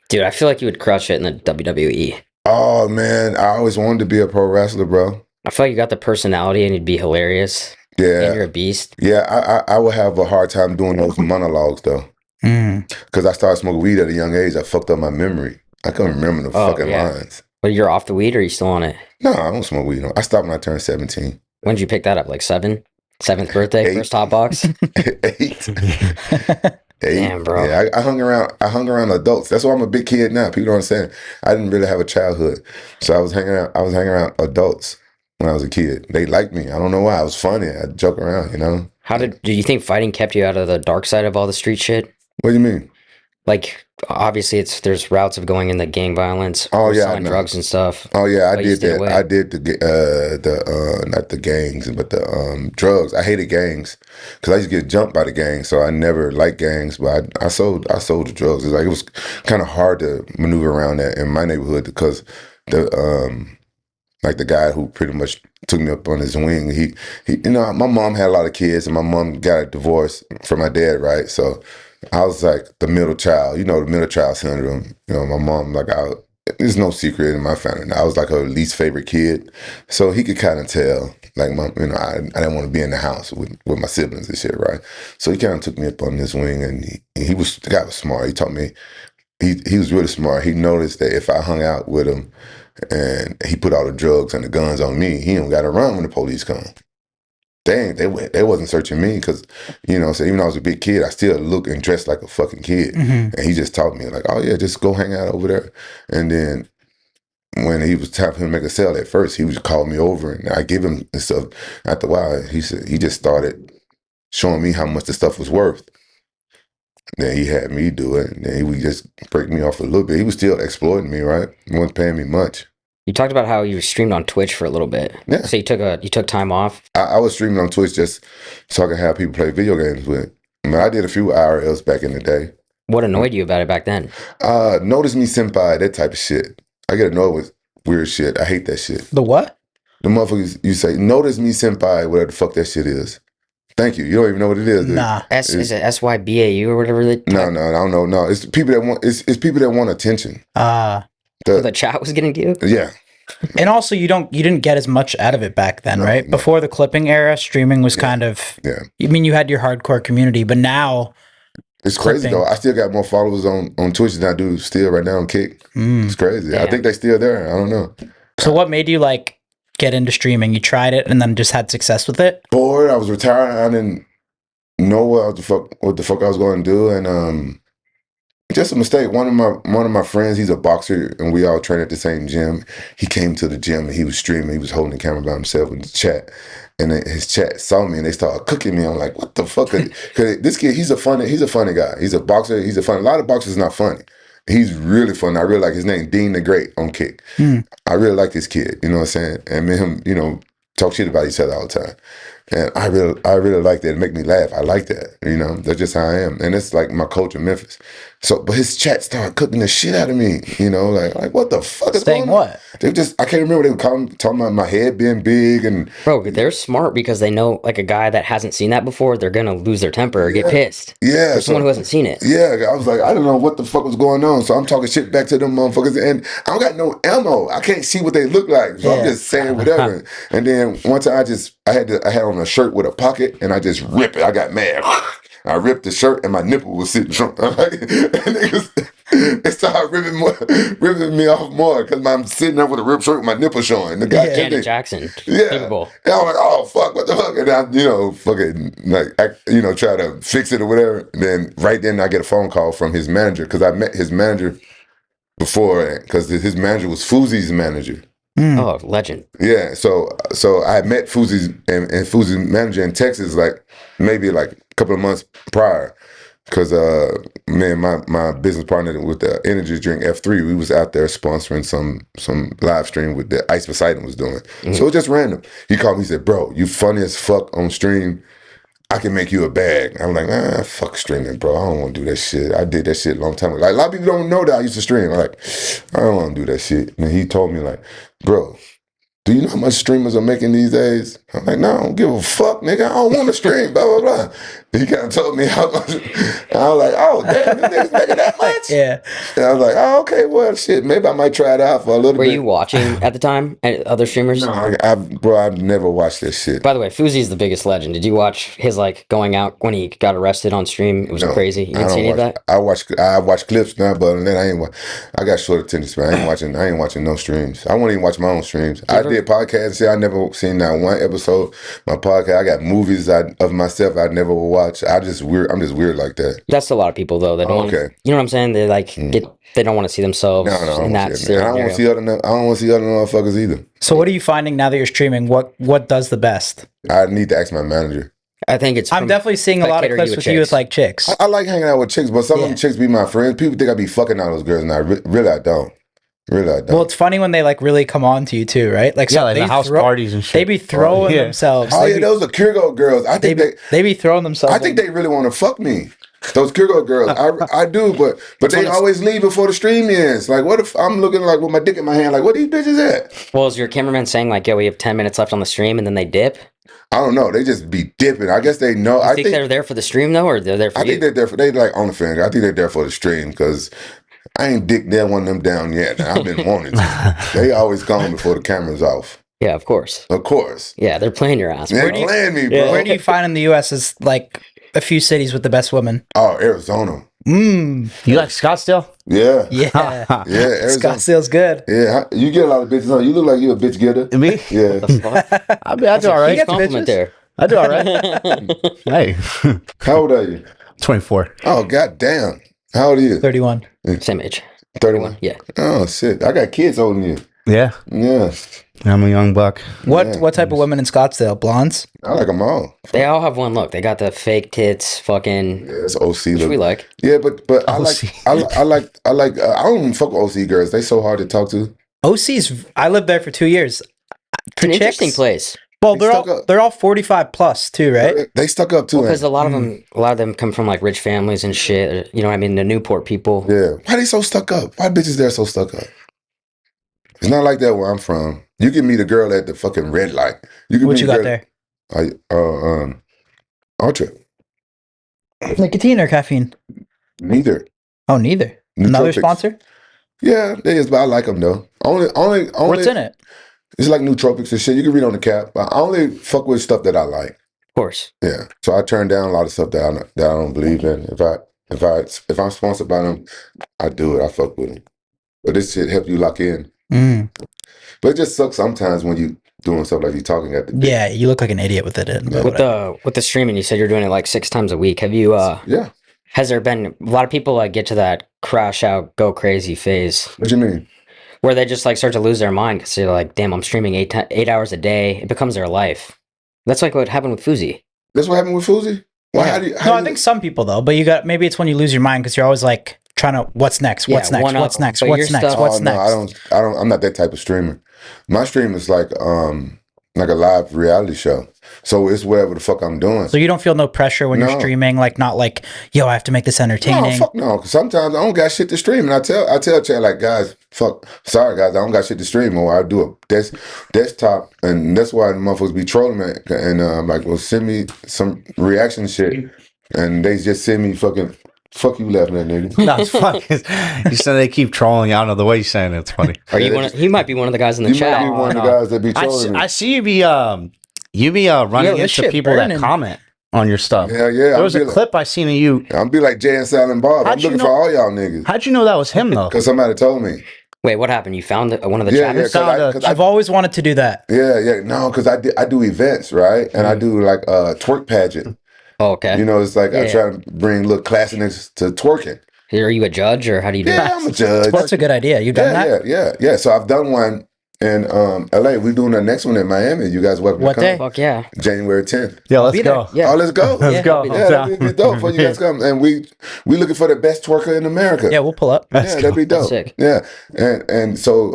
Dude, I feel like you would crush it in the WWE. Oh man, I always wanted to be a pro wrestler, bro. I feel like you got the personality and you'd be hilarious. And you're Yeah, a beast. yeah. I would have a hard time doing those monologues though, because I started smoking weed at a young age. I fucked up my memory. I couldn't remember the Oh, fucking yeah. lines. But you're off the weed or are you still on it? No, I don't smoke weed. No. I stopped when I turned 17. When did you pick that up? Like 7? 7th birthday? 8. First hot box? 8. 8. Damn, bro. Yeah, I hung around adults. That's why I'm a big kid now. People don't understand. I didn't really have a childhood, so I was hanging around adults when I was a kid. They liked me. I don't know why. I was funny. I'd joke around, you know. Do you think fighting kept you out of the dark side of all the street shit? What do you mean? Like, obviously, there's routes of going into gang violence, Oh, or yeah, I selling know. drugs and stuff. Oh yeah, I But you did stayed that. away. I did the not the gangs, but the drugs. I hated gangs because I used to get jumped by the gangs, so I never liked gangs. But I sold the drugs. It was kind of hard to maneuver around that in my neighborhood because the guy who pretty much took me up on his wing. He my mom had a lot of kids, and my mom got a divorce from my dad, right? So I was like the middle child, the middle child syndrome. My mom, there's no secret in my family. I was like her least favorite kid, so he could kind of tell. Like I didn't want to be in the house with my siblings and shit, right? So he kind of took me up on this wing, and the guy was smart. He taught me. He was really smart. He noticed that if I hung out with him, and he put all the drugs and the guns on me, he don't got to run when the police come. They wasn't searching me because, so even though I was a big kid, I still look and dress like a fucking kid. And he just taught me like, oh yeah, just go hang out over there. And then when he was time for him to make a sale at first, he would call me over and I give him the stuff. After a while, he said he just started showing me how much the stuff was worth. Then he had me do it, and then he would just break me off a little bit. He was still exploiting me, right? He wasn't paying me much. You talked about how you streamed on Twitch for a little bit. Yeah. So you took time off. I was streaming on Twitch just so I could have people play video games with. I did a few IRLs back in the day. What annoyed you about it back then? Notice me senpai, that type of shit. I get annoyed with weird shit. I hate that shit. The what? The motherfuckers, you say, notice me senpai, whatever the fuck that shit is. Thank you. You don't even know what it is, dude. Nah. Is it SYBAU or whatever they No, I don't know. No, it's people that want it's people that want attention. the chat was getting to you? Yeah. And also you didn't get as much out of it back then, right? No. Before the clipping era, streaming was kind of I mean, you had your hardcore community, but now It's crazy clipping. though. I still got more followers on Twitch than I do still right now on Kick. It's crazy. I Damn. think they still there. I don't know. So what made you get into streaming? You tried it and then just had success with it? Bored. I was retired. I didn't know what the fuck I was going to do, and just a mistake. One of my friends, he's a boxer, and we all train at the same gym. He came to the gym and he was streaming. He was holding the camera by himself in the chat, and then his chat saw me and they started cooking me. I'm like, what the fuck? Because this kid, he's a funny guy. He's a boxer. He's a funny. A lot of boxers not funny. He's really funny. I really like his name, Dean the Great on Kick. I really like this kid. You know what I'm saying? And me and him, talk shit about each other all the time. And I really like that. It make me laugh. I like that. That's just how I am. And it's like my culture in Memphis. So, but his chat started cooking the shit out of me. Like what the fuck is Saying going on? what? They I can't remember. They were talking about my head being big and Bro, they're smart because they know like a guy that hasn't seen that before, they're gonna lose their temper or get pissed. yeah. For someone who hasn't seen it. Yeah, I was like, I don't know what the fuck was going on. So I'm talking shit back to them motherfuckers, and I don't got no ammo. I can't see what they look like, so I'm just saying whatever. And then one time I had on a shirt with a pocket, and I just rip it. I got mad. I ripped the shirt, and my nipple was sitting. They started ripping me off more because I'm sitting there with a ripped shirt with my nipple showing. The guy, Janet Jackson. yeah. Capable. And I'm like, oh fuck, what the fuck? And I, fucking try to fix it or whatever. And then right then I get a phone call from his manager because I met his manager before because his manager was Fuzi's manager. Oh, legend. Yeah, so I had met Fuzi's and Fuzi's manager in Texas maybe a couple of months prior. Because me and my business partner with the energy drink F3, we was out there sponsoring some live stream with the Ice Poseidon was doing. So it was just random. He called me, he said, bro, you funny as fuck on stream. I can make you a bag. I'm like, fuck streaming, bro. I don't want to do that shit. I did that shit a long time ago. Like, a lot of people don't know that I used to stream. I'm like, I don't want to do that shit. And he told me, like, bro, do you know how much streamers are making these days? I'm like, no, I don't give a fuck, nigga. I don't want to stream, blah, blah, blah. He kind of told me how much. And I was like, oh, damn, this nigga's making that much? Yeah. And I was like, oh, okay, well, shit, maybe I might try it out for a little Were bit. you watching at the time other streamers? No, I've never watched this shit. By the way, Fuzi's the biggest legend. Did you watch his like going out when he got arrested on stream? It was crazy. You didn't see any of that? I watch clips now, but other than that, I got short attention span. I ain't watching no streams. I won't even watch my own streams. I did podcasts. I never seen that one episode. My podcast. I got movies of myself I never will watch. I'm just weird like that. That's a lot of people though. They don't. Okay. You know what I'm saying? They like they don't want to see themselves. No, I in don't that want to see it. I don't want to see other motherfuckers either. So what are you finding now that you're streaming? What does the best? I need to ask my manager. I think it's. I'm definitely seeing a lot of clips with you with like chicks. I like hanging out with chicks, but some of them chicks be my friends. People think I be fucking all those girls, and I don't. Really, I don't. Well, it's funny when they like really come on to you too, right? Like, yeah, like the house parties and shit. They be throwing themselves. Oh yeah, those are Kyrgo girls. I think they be throwing themselves. I think they really want to fuck me. Those Kyrgo girls, I do, but they always leave before the stream ends. Like, what if I'm looking like with my dick in my hand? Like, what these bitches at? Well, is your cameraman saying like, "Yo, we have 10 minutes left on the stream," and then they dip? I don't know. They just be dipping. I guess they know. I think they're there for the stream though, or they're there for you? I think they're there for. They like on the fan. I think they're there for the stream because I ain't dick that one of them down yet. I've been wanting to. They always gone before the camera's off. Yeah, of course. Of course. Yeah, they're playing your ass. They're playing me, bro. Where do you find in the U.S. is like a few cities with the best women? Oh, Arizona. You like Scottsdale? Yeah. Yeah. Yeah, Arizona. Scottsdale's good. Yeah, you get a lot of bitches on. You look like you a bitch getter. Me? Yeah. I do all right. You got compliment there. I do all right. Hey. How old are you? 24. Oh, goddamn. How old are you? 31. Same age. 31? Yeah. Oh, shit. I got kids older than you. Yeah. Yeah. I'm a young buck. What type of women in Scottsdale? Blondes? I like them all. They all have one look. They got the fake tits, fucking. Yeah, it's OC Which look. we like. Yeah, but I OC. like I don't even fuck with OC girls. They so hard to talk to. OC's. I lived there for 2 years. It's an interesting place. Well, They they're all 45 plus too, right? They stuck up too. Because a lot of them come from like rich families and shit. You know what I mean? The Newport people. Yeah. Why they so stuck up? Why bitches there so stuck up? It's not like that where I'm from. You can meet a girl at the fucking red light. What you got there? Ultra. Nicotine or caffeine? Neither. Oh, neither. Another Nootropics. sponsor? Yeah, they is, but I like them though. Only. What's in it? It's like nootropics and shit. You can read on the cap. But I only fuck with stuff that I like. Of course. Yeah. So I turn down a lot of stuff that I don't believe in. If I'm sponsored by them, I do it. I fuck with them. But this shit help you lock in. But it just sucks sometimes when you doing stuff like you talking at the dick. Yeah, you look like an idiot with it. With the streaming, you said you're doing it like 6 times a week. Have you? Yeah. Has there been a lot of people like get to that crash out, go crazy phase? What you mean? Where they just like start to lose their mind because they're like, damn, I'm streaming 8 hours a day. It becomes their life. That's like what happened with Fuzi. That's what happened with Fuzi? Why? Yeah. I think some people though, but maybe it's when you lose your mind because you're always like trying to what's next, what's next, what's next, what's next, what's next. I'm not that type of streamer. My stream is like a live reality show. So it's whatever the fuck I'm doing. So you don't feel no pressure when you're streaming, like not like, yo, I have to make this entertaining. No, fuck no. 'Cause sometimes I don't got shit to stream, and I tell Chad like, guys, sorry guys, I don't got shit to stream, or I do a desktop, and that's why the motherfuckers be trolling me, and I'm like, well, send me some reaction shit, and they just send me fucking. Fuck you laughing at, nigga. No, it's funny. You said they keep trolling you. I don't know the way you're saying it. It's funny. Are you he might be one of the guys in the You chat. might be one of the guys that be trolling me. I see you be running this into shit people burning. that comment on your stuff. Yeah. There was a clip I seen of you. I'm be like Jay and Silent Bob. I'm How'd you looking know- for all y'all niggas. How'd you know that was him though? Because somebody told me. Wait, what happened? You found one of the Yeah, chatters? cause I've always wanted to do that. Yeah. No, because I do events, right? And I do like a twerk pageant. Oh, okay. You know, it's like I Yeah. try to bring little classiness to twerking. Are you a judge or how do you do Yeah, it? I'm a judge. That's a good idea. You've done that? Yeah. So I've done one in LA. We're doing the next one in Miami. You guys welcome What to come. day? Fuck yeah. January 10th. Yeah, let's be go. there. Yeah. Oh, let's go. Let's go. Yeah, that'd be dope for you guys to come. And we looking for the best twerker in America. Yeah, we'll pull up. Yeah, that'd be dope. Sick. Yeah, and so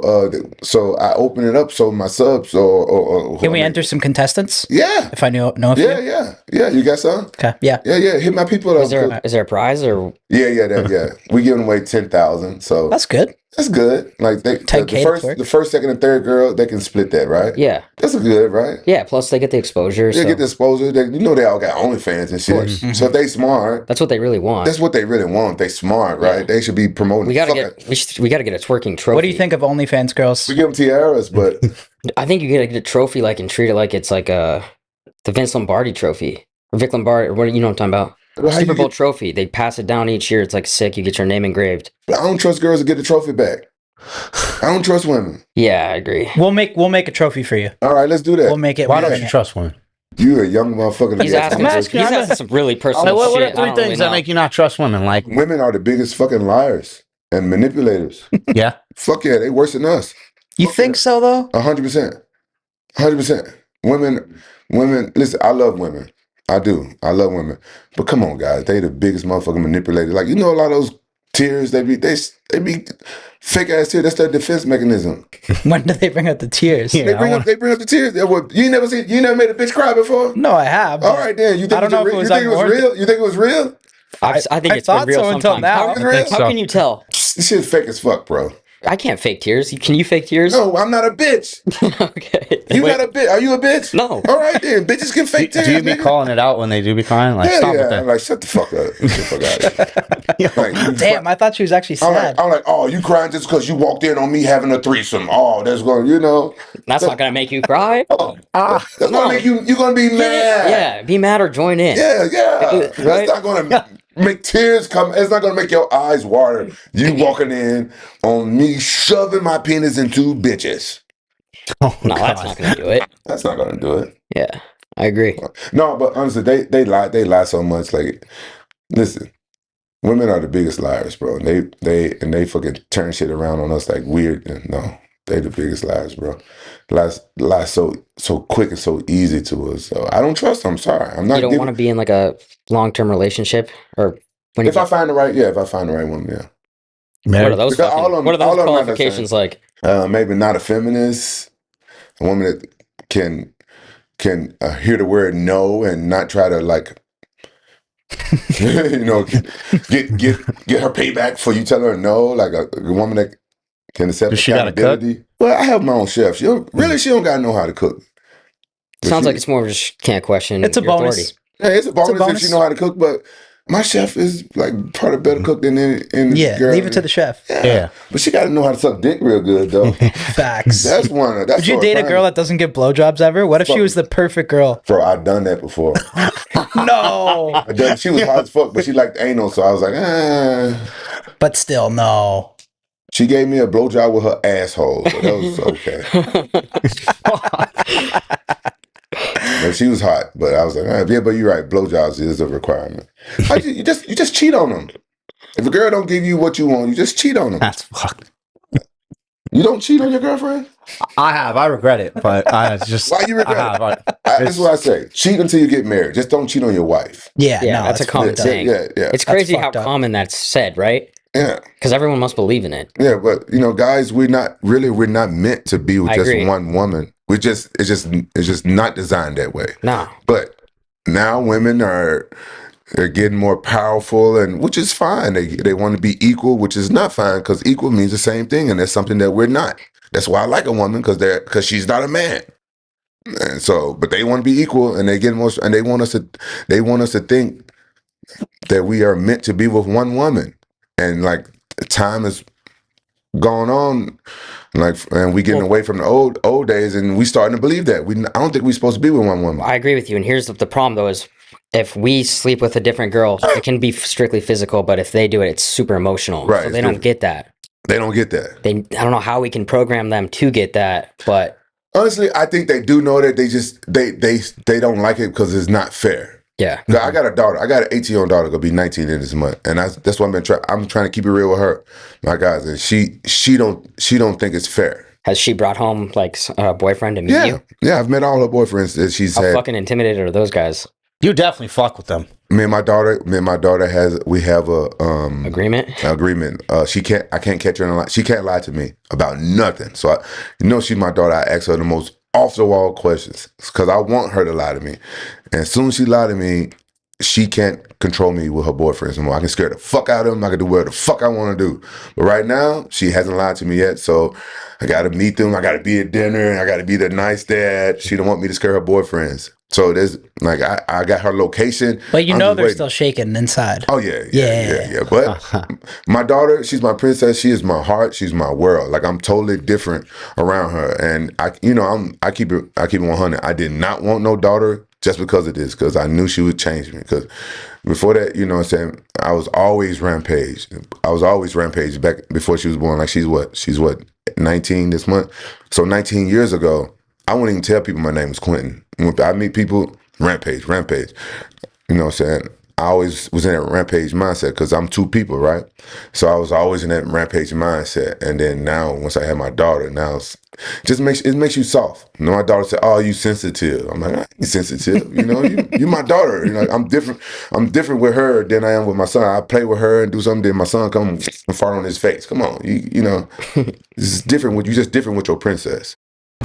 I open it up so my subs or Can we enter some contestants? Yeah, If I know a few? yeah. You got some? Okay. Yeah. Yeah. Hit my people up. Is there a prize or Yeah. We giving away 10,000. So That's good. That's good. Like the 10K the first, second, and third girl, they can split that, right? Yeah. That's good, right? Yeah. Plus, they get the exposure. They So get the exposure. They all got OnlyFans and shit. course. So if they smart, that's what they really want. that's what they really want. They smart, right? Yeah. They should be promoting. We gotta we gotta get a twerking trophy. What do you think of OnlyFans girls? We give them tiaras, but I think you gotta get a trophy like and treat it like it's like the Vince Lombardi trophy or Vic Lombardi or what, you know what I'm talking about? how Super you Bowl get- trophy. They pass it down each year. It's like sick. You get your name engraved. but I don't trust girls to get the trophy back. I don't trust women. Yeah, I agree. We'll make a trophy for you. All right, let's do that. We'll make it. Why we'll don't bring you it. trust women? You a young motherfucker. He's asking, asking- he's I'm asking some really personal Like, what are shit. I three don't things really that know. make you not trust women? Like, Women are the biggest fucking liars and manipulators. yeah, Fuck yeah, they worse than us. You think so though? 100%. 100%. Women, listen, I love women. I do. I love women. But come on, guys. They the biggest motherfucking manipulators. Like, you know, a lot of those tears, they be fake ass tears. That's their defense mechanism. When do they bring out the tears? Yeah. They bring up the tears. You never made a bitch cry before? No, I have. All right, then. You think I don't know if it was you think it was unwarranted. real? You think it was real? I think I it's been thought real so until sometimes. now. How, I think how so. can you tell? This shit's fake as fuck, bro. I can't fake tears. Can you fake tears? No, I'm not a bitch. Okay. You not a bitch. Are you a bitch? No. All right, then. Bitches can fake tears. do you be nigga. calling it out when they do be crying? Like, Yeah, stop with yeah. that. I'm like, shut the fuck up. Get the fuck out of here. Like, Damn, I thought she was actually sad. I'm like, oh, you crying just because you walked in on me having a threesome. Oh, that's going, you know. That's not gonna make you cry. That's gonna make you're gonna be mad. Yeah, be mad or join in. Yeah. Right? That's not gonna make tears come. It's not gonna make your eyes water. You walking in on me shoving my penis into bitches. Oh, No, that's not gonna do it. That's not gonna do it. Yeah, I agree. No, but honestly, they lie so much. Like, listen, women are the biggest liars, bro. And they fucking turn shit around on us like weird. No, they the biggest liars, bro. Lie so quick and so easy to us. So I don't trust them. I'm sorry. I'm not. You don't want to be in like a long-term relationship, or when If I find the right woman, yeah. what are those? Because all of them- what are all those of them are the qualifications same. like? Maybe not a feminist, a woman that can hear the word no and not try to like, you know, get her payback for you telling her no. Like a woman that can accept Does she gotta accountability. Well, I have my own chef. She don't gotta know how to cook. But Sounds she- like it's more of just can't question. It's a your bonus. authority. Yeah, it's a bonus if bonus. she know how to cook, but my chef is like probably better cook than any Yeah, girl. leave it to the chef. Yeah. But she got to know how to suck dick real good though. Facts. That's one. That's Would you so date a prime. girl that doesn't give blowjobs ever? What if she was the perfect girl? Bro, I've done that before. No, She was hot as fuck, but she liked anal, so I was like, ah. but still, no. She gave me a blowjob with her asshole, so that was okay. But she was hot, but I was like, yeah, but you're right. Blowjobs is a requirement. You just cheat on them. If a girl don't give you what you want, you just cheat on them. That's fucked. You don't cheat on your girlfriend? I regret it, but I just. Why you regret I have. That's what I say. Cheat until you get married. Just don't cheat on your wife. Yeah, Yeah, no, that's a common fucked up. saying. Yeah. It's crazy how fucked up. common that's said, right? Yeah. Because everyone must believe in it. Yeah, but you know, guys, we're not meant to be with I just agree. one woman. It's just not designed that way. No. But now women they're getting more powerful, and which is fine. They want to be equal, which is not fine because equal means the same thing, and that's something that we're not. That's why I like a woman because she's not a man. And so, but they want to be equal, and they get more, and they want us to think that we are meant to be with one woman, and like time has gone on, like, and we getting away from the old days, and we starting to believe that I don't think we're supposed to be with one woman. I agree with you. And here's the problem, though, is if we sleep with a different girl, it can be strictly physical, but if they do it, it's super emotional. Right, So it's they don't different. get that. They don't get that. I don't know how we can program them to get that, but Honestly, I think they do know that. They just they don't like it because it's not fair. yeah. I got a daughter. I got an 18-year-old daughter gonna be 19 in this month, and that's why I'm trying to keep it real with her, my guys. And she don't think it's fair. Has she brought home like a boyfriend to meet Yeah, you? yeah. I've met all her boyfriends that she's How had. fucking intimidated are those guys? You definitely fuck with them. Me and my daughter we have a Agreement? agreement. I can't catch her in a lie. She can't lie to me about nothing. So she's my daughter. I ask her the most off the wall questions because I want her to lie to me. And as soon as she lie to me, she can't control me with her boyfriends anymore. I can scare the fuck out of them. I can do whatever the fuck I want to do. But right now, she hasn't lied to me yet. So I got to meet them. I got to be at dinner. I got to be the nice dad. She don't want me to scare her boyfriends. So there's like I got her location. But you I'm know just they're waiting. still shaking inside. Oh yeah. But my daughter, she's my princess. She is my heart. She's my world. Like I'm totally different around her. And I keep it 100. I did not want no daughter just because of this, because I knew she would change me. Because before that, you know what I'm saying, I was always Rampage. Back before she was born. Like she's what 19 this month. So 19 years ago, I wouldn't even tell people my name was Quentin. When I meet people, Rampage. You know what I'm saying? I always was in that Rampage mindset because I'm two people, right? So I was always in that Rampage mindset. And then now, once I had my daughter, now it makes you soft. You know, my daughter said, "Oh, you sensitive." I'm like, "I ain't sensitive. You know, you my daughter. You know, I'm different. I'm different with her than I am with my son. I play with her and do something. Then my son come and fart on his face. Come on, you know, this is different. You just different with your princess."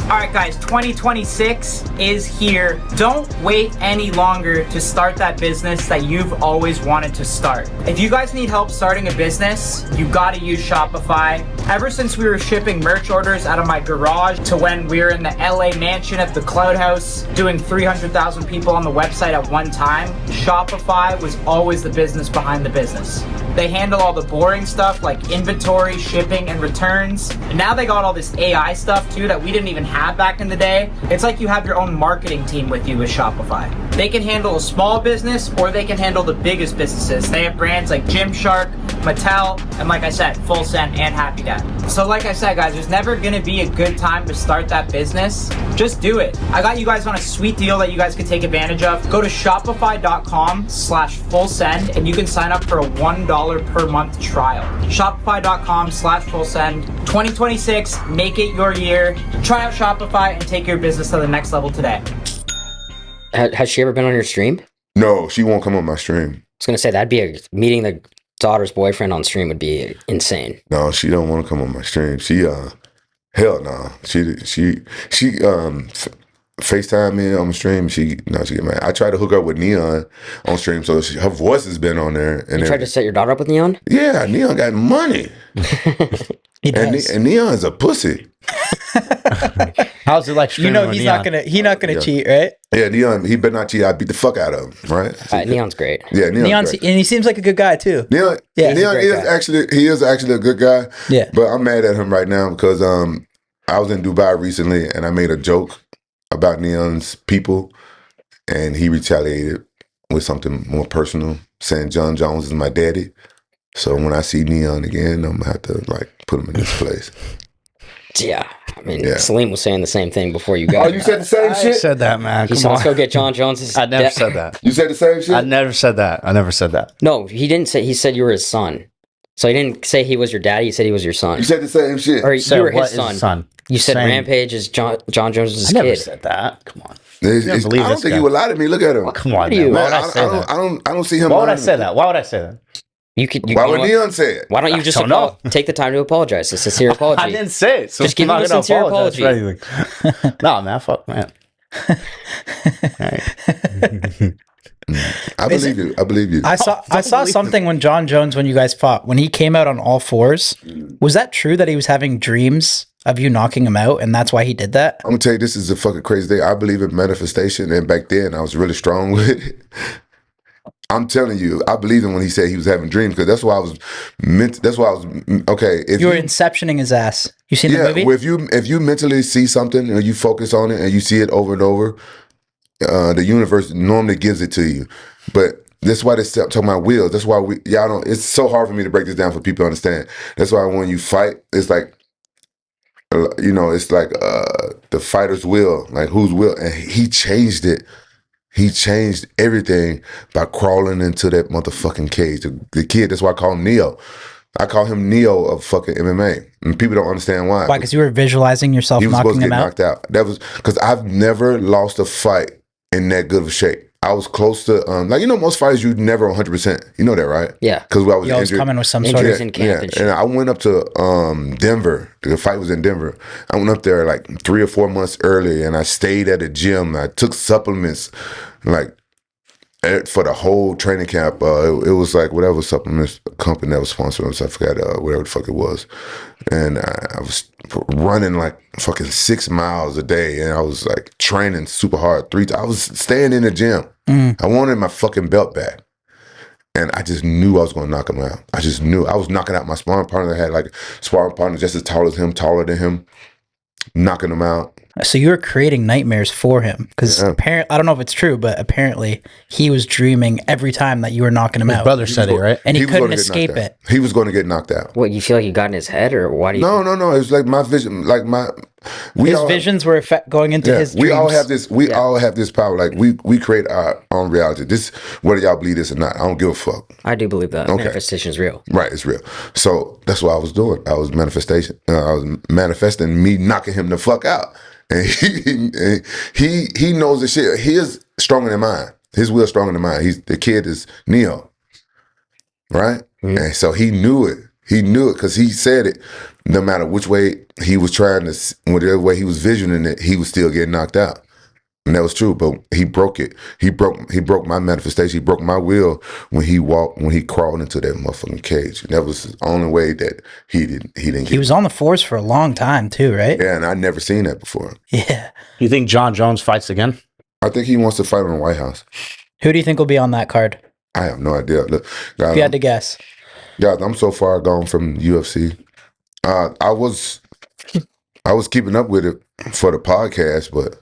Alright guys, 2026 is here. Don't wait any longer to start that business that you've always wanted to start. If you guys need help starting a business, you gotta use Shopify. Ever since we were shipping merch orders out of my garage to when we were in the LA mansion at the Cloud House doing 300,000 people on the website at one time, Shopify was always the business behind the business. They handle all the boring stuff like inventory, shipping, and returns. And now they got all this AI stuff too that we didn't even have back in the day. It's like you have your own marketing team with you with Shopify. They can handle a small business or they can handle the biggest businesses. They have brands like Gymshark, Mattel, and like I said, Full Send and Happy Dad. So like I said guys, there's never gonna be a good time to start that business. Just do it. I got you guys on a sweet deal that you guys can take advantage of. Go to shopify.com/fullsend and you can sign up for a $1 per month trial. Shopify.com/fullsend. 2026, make it your year. Try out Shopify and take your business to the next level today. Has she ever been on your stream? No, she won't come on my stream. I was gonna say meeting the daughter's boyfriend on stream would be insane. No, she don't want to come on my stream. She hell no. She FaceTime me on the stream. She get mad. I tried to hook up with N3on on stream, so her voice has been on there. And you tried to set your daughter up with N3on? Yeah, N3on got money. He does. And N3on is a pussy. How's it like streaming? You know with he's N3on? not gonna cheat, right? Yeah, N3on, he better not cheat. I beat the fuck out of him, right? N3on's great. Yeah, N3on's, great. and he seems like a good guy too. N3on, Yeah, he's a N3on great is guy. actually a good guy. Yeah. But I'm mad at him right now because I was in Dubai recently and I made a joke about N3on's people, and he retaliated with something more personal, saying John Jones is my daddy. So when I see N3on again, I'm gonna have to like put him in his place. Yeah, I mean, Yeah. Salim was saying the same thing before you got. Oh, you said the same I shit? said that, man. He Come said, on. "Let's go get John Jones's." I never said that. You said the same shit? I never said that. No, he didn't say. He said you were his son. So he didn't say he was your daddy. He said he was your son. You said the same shit. Or Said you were what his is son. You said Same. Rampage is John Jones's I never kid. said that. Come on. I can't believe don't this think guy. he would lie to me. Look at him. Come on, do you- man. Why Man, would I say that? I don't see him. Why would I lying to say me. that? Why would I say that? You could. Why you would know what? N3on say it? Why don't you just don't know. take the time to apologize? A sincere apology. I didn't say it. So Just give I'm him a not gonna sincere apologize for apology. anything. No, man. Fuck, man. Right. I believe you. I believe you. I saw something when John Jones, when you guys fought, when he came out on all fours. Was that true that he was having dreams of you knocking him out, and that's why he did that? I'm gonna tell you, this is a fucking crazy day. I believe in manifestation, and back then I was really strong with it. I'm telling you, I believed him when he said he was having dreams, because that's why I was meant. That's why I was okay. If You were inceptioning his ass. You seen the movie? well, if you mentally see something and you focus on it and you see it over and over, the universe normally gives it to you. But that's why they start talking about wheels. That's why y'all don't. It's so hard for me to break this down for people to understand. That's why when you fight, it's like, it's like the fighter's will, like whose will, and he changed it. He changed everything by crawling into that motherfucking cage. The kid, that's why I call him Neo. I call him Neo of fucking MMA. And people don't understand why. Why? Because you were visualizing yourself He was supposed knocking to him get out? knocked out. That was because I've never lost a fight in that good of shape. I was close to, most fighters, you never 100%. You know that, right? Yeah. Because I was You always injured. coming with some sort Injuries of... in camp and shit. And I went up to Denver. The fight was in Denver. I went up there like 3 or 4 months early, and I stayed at a gym. I took supplements, like for the whole training camp, it was like whatever supplement company that was sponsoring us. I forgot whatever the fuck it was, and I was running like fucking 6 miles a day, and I was like training super hard 3 times. I was staying in the gym. I wanted my fucking belt back, and I just knew I was going to knock him out. I just knew I was knocking out my sparring partner. I had like sparring partner just as tall as him, taller than him, knocking him out. So you were creating nightmares for him because apparently, I don't know if it's true, but apparently he was dreaming every time that you were knocking him His out. brother said it, right? And he was gonna couldn't get escape knocked out. it. He was going to get knocked out. What, you feel like you got in his head, or why do you? No. It was like my vision, like His visions were going into his dreams. We all have this. All have this power. Like we create our own reality. This, whether y'all believe this or not, I don't give a fuck. I do believe that Okay. manifestation is real. Right, it's real. So that's what I was doing. I was manifestation. I was manifesting me knocking him the fuck out. And he knows the shit. He is stronger than mine. His will is stronger than mine. The kid is Neo, right? And so he knew it. He knew it because he said it. No matter which way he was trying to, whatever way he was visioning it, he was still getting knocked out. And that was true, but he broke it. He broke my manifestation. He broke my will when he crawled into that motherfucking cage. And that was the only way that he didn't get He was on the force for a long time too, right? Yeah, and I'd never seen that before. Yeah. You think John Jones fights again? I think he wants to fight in the White House. Who do you think will be on that card? I have no idea. Look, guys, If you had to guess. guys, I'm so far gone from UFC. I was keeping up with it for the podcast, but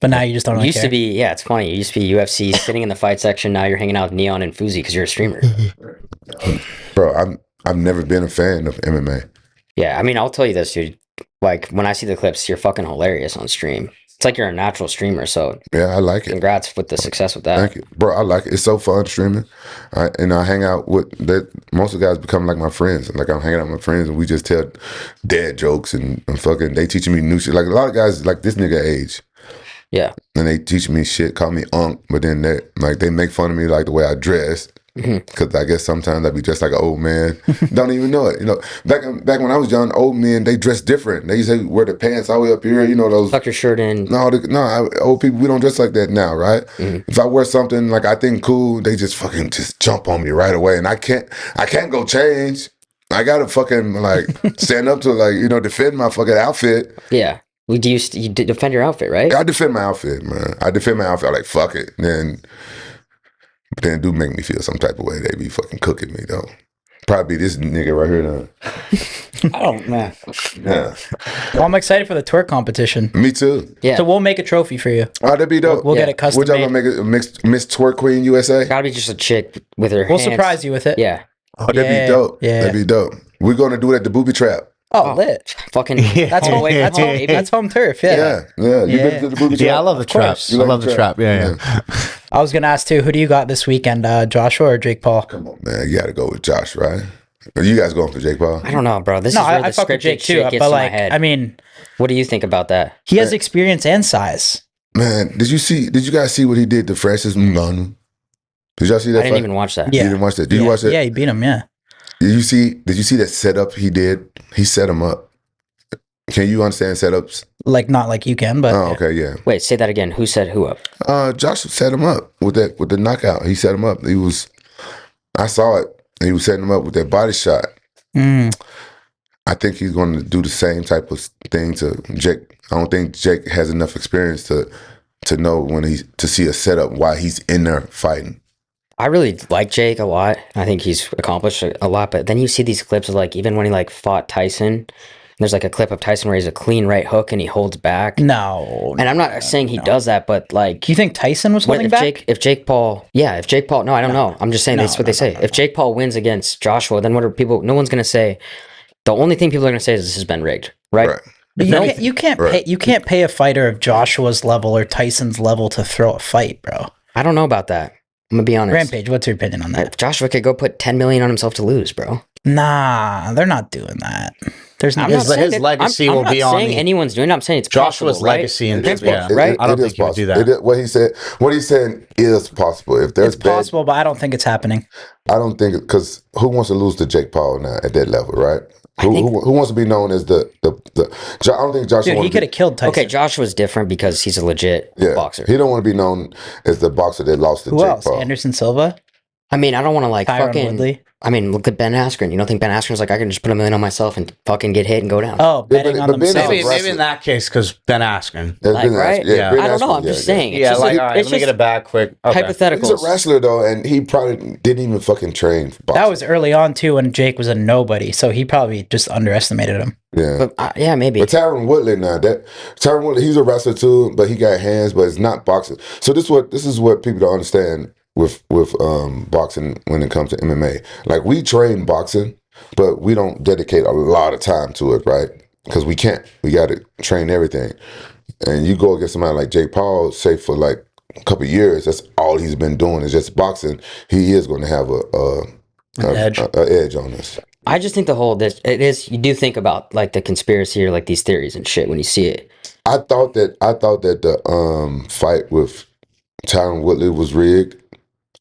now you just don't You really used care. to be, yeah, it's funny. You used to be UFC, sitting in the fight section. Now you're hanging out with N3on and Fuzi because you're a streamer. bro, I've never been a fan of MMA. Yeah, I mean, I'll tell you this, dude. Like, when I see the clips, you're fucking hilarious on stream. It's like you're a natural streamer, so Yeah, I like it. congrats with the success with that. Thank you, bro. I like it. It's so fun streaming. And I hang out with that. Most of the guys become like my friends. Like I'm hanging out with my friends, and we just tell dad jokes and fucking. They teaching me new shit. Like a lot of guys, like this nigga age. Yeah. And they teach me shit, call me Unc, but then they make fun of me like the way I dress. Because I guess sometimes I be dressed like an old man. Don't even know it. You know, back when I was young, old men, they dress different. They used to wear the pants all the way up here. You know, those. Tuck your shirt in. Old people, we don't dress like that now, right? If I wear something like I think cool, they just fucking just jump on me right away. And I can't go change. I gotta fucking like stand up to defend my fucking outfit. Yeah. You defend your outfit, right? I defend my outfit, man. I defend my outfit. Like, fuck it. But then it do make me feel some type of way. They be fucking cooking me, though. Probably this nigga right here, though. Oh, man. Yeah. Well, I'm excited for the twerk competition. Me too. Yeah. So we'll make a trophy for you. Oh, that'd be dope. We'll get it custom What y'all made. gonna make it? Miss Twerk Queen USA? Gotta be just a chick with her We'll hands. surprise you with it. Yeah. Oh, that'd Yeah, be dope. yeah. That'd be dope. We're gonna do it at the Booby Trap. Oh, lit. Fucking. That's home, away that's, from home, baby. that's home turf, yeah. Yeah. You been to the Booby Trap? Yeah, I love the trap. course. I You like love the the trap. Yeah. I was going to ask, too, who do you got this weekend, Joshua or Jake Paul? Come on, man. You gotta go with Josh, right? Are you guys going for Jake Paul? I don't know, bro. This No, is where I the fuck with scripted Jake, too, shit gets but, to my like, head. I mean, What do you think about that? he has experience and size. Man, did you guys see what he did to Francis Ngannou? Did y'all see that I didn't fight? even watch that. Yeah. You didn't watch that? Did you watch that? Yeah, he beat him, yeah. Did you see that setup he did? He set him up. Can you understand setups? Like, not like you can, but Oh, okay, yeah. Wait, say that again. Who said who up? Josh set him up with the knockout. He set him up. I saw it. He was setting him up with that body shot. I think he's going to do the same type of thing to Jake. I don't think Jake has enough experience to know to see a setup while he's in there fighting. I really like Jake a lot. I think he's accomplished a lot. But then you see these clips of like even when he like fought Tyson. There's like a clip of Tyson where he's a clean right hook and he holds back. no. And I'm not saying he does that, but like You think Tyson was holding back? If Jake Paul, no, I don't know. I'm just saying that's what they say. If Jake Paul wins against Joshua, then what are people? No one's gonna say. The only thing people are gonna say is this has been rigged, right? Right. But No. you can't Right. pay, you can't pay a fighter of Joshua's level or Tyson's level to throw a fight, bro. I don't know about that. I'm gonna be honest. Rampage, what's your opinion on that? If Joshua could go put 10 million on himself to lose, bro. Nah, they're not doing that. There's not. I'm not saying his that- legacy I'm will not be on saying the- anyone's doing it. I'm saying it's Joshua's possible, right? legacy and It's yeah. right? I don't is think he would do possible. that. What he's saying is possible. If there's It's possible, but I don't think it's happening. I don't think because who wants to lose to Jake Paul now at that level, right? Who wants to be known as the I don't think Josh. Dude, he could have killed Tyson. Okay, Josh was different because he's a legit boxer. He don't want to be known as the boxer that lost to Who Jake else? Paul. Anderson Silva? I mean, I don't want to like Tyron fucking. Woodley? I mean, look at Ben Askren. You don't think Ben Askren's like, I can just put $1 million on myself and fucking get hit and go down? Oh, betting on but Ben is themselves. a Maybe in that case, because Ben Askren. Like, right? Yeah, Yeah. Ben I don't know. Askren, I'm just yeah. saying. It's Yeah, just like, like, all right, it's let me just get it back quick. Okay. hypotheticals. He's a wrestler though, and he probably didn't even fucking train for boxing. That was early on too when Jake was a nobody, so he probably just underestimated him. yeah. But, yeah, maybe. But Tyron Woodley now, Tyron Woodley, he's a wrestler too, but he got hands, but it's not boxing. So this is what people don't understand with boxing when it comes to MMA. Like we train boxing, but we don't dedicate a lot of time to it, right? Because we can't. We got to train everything. And you go against somebody like Jake Paul, say for like a couple of years, that's all he's been doing is just boxing. He is going to have an edge on us. I just think you do think about like the conspiracy or like these theories and shit when you see it. I thought that the fight with Tyron Woodley was rigged.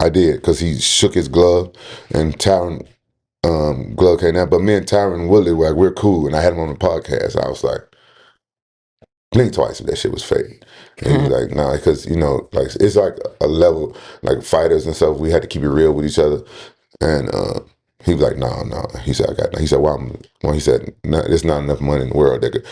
I did because he shook his glove and Tyron glove came out. But me and Tyron Woodley we're cool, and I had him on the podcast. I was like, blink twice if that shit was fake. And he was like, nah, because like it's like a level like fighters and stuff. We had to keep it real with each other, and he was like, no. He said, He said, well, he said, no, there's not enough money in the world that could.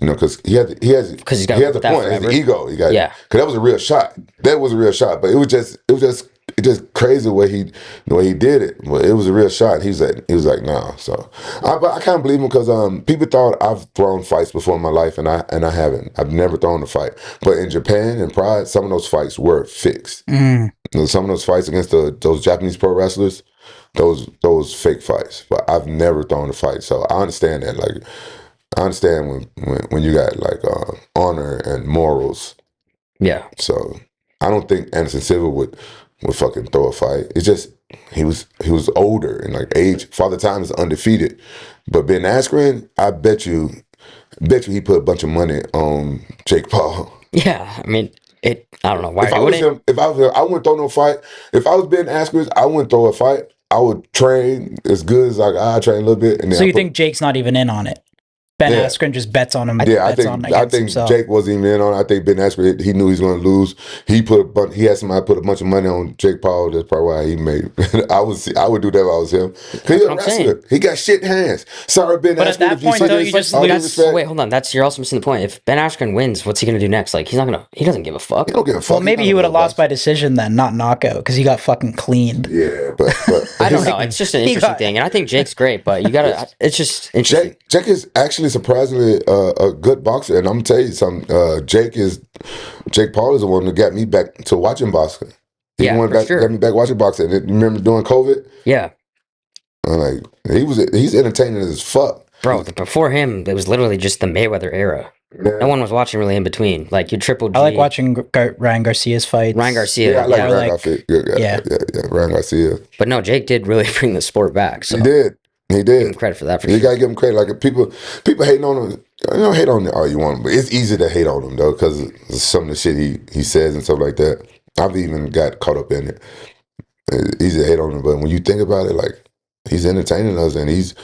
Because he has the point. It's the ego. He got because that was a real shot. That was a real shot, but it was just crazy the way he did it. But it was a real shot. He was like, no. So, but I kind of believe him because people thought I've thrown fights before in my life, and I haven't. I've never thrown a fight. But in Japan and Pride, some of those fights were fixed. Some of those fights against those Japanese pro wrestlers, those fake fights. But I've never thrown a fight, so I understand that. Like. I understand when you got like honor and morals. Yeah. So I don't think Anderson Silva would fucking throw a fight. It's just he was older and like age. Father Time is undefeated, but Ben Askren, I bet you he put a bunch of money on Jake Paul. Yeah, I mean I don't know why. If I was him, I wouldn't throw no fight. If I was Ben Askren, I wouldn't throw a fight. I would train as good as I train a little bit. And then so you think Jake's not even in on it? Ben Askren just bets on him. Yeah, I think Jake wasn't even in on it. I think Ben Askren, he knew he was going to lose. He had somebody put a bunch of money on Jake Paul. That's probably why he made. I would do that if I was him. He's a wrestler. He got shit hands. Sorry, Ben Askren. But at that point, though, you just lose. Wait, hold on. You're also missing the point. If Ben Askren wins, what's he going to do next? Like he doesn't give a fuck. He don't give a fuck. Well, maybe he would have lost by decision then, not knockout, because he got fucking cleaned. Yeah, but I don't know. It's just an interesting thing, and I think Jake's great, but you gotta. It's just interesting. Jake is actually surprisingly a good boxer, and I'm gonna tell you something. Jake Paul is the one that got me back to watching boxing. He's the one that got me back watching boxing. And you remember during COVID? Yeah. Like he's entertaining as fuck. Bro, before him, it was literally just the Mayweather era. Yeah. No one was watching really in between. Like you Triple G. I like watching Ryan Garcia's fights. Ryan Garcia. Yeah, I like Ryan Garcia. Yeah, Ryan Garcia. But no, Jake did really bring the sport back. So. He did. Give him credit for that. You gotta give him credit. Like people hating on him. Hate on all you want, but it's easy to hate on him though because some of the shit he says and stuff like that. I've even got caught up in it. It's easy to hate on him, but when you think about it, like he's entertaining us and he's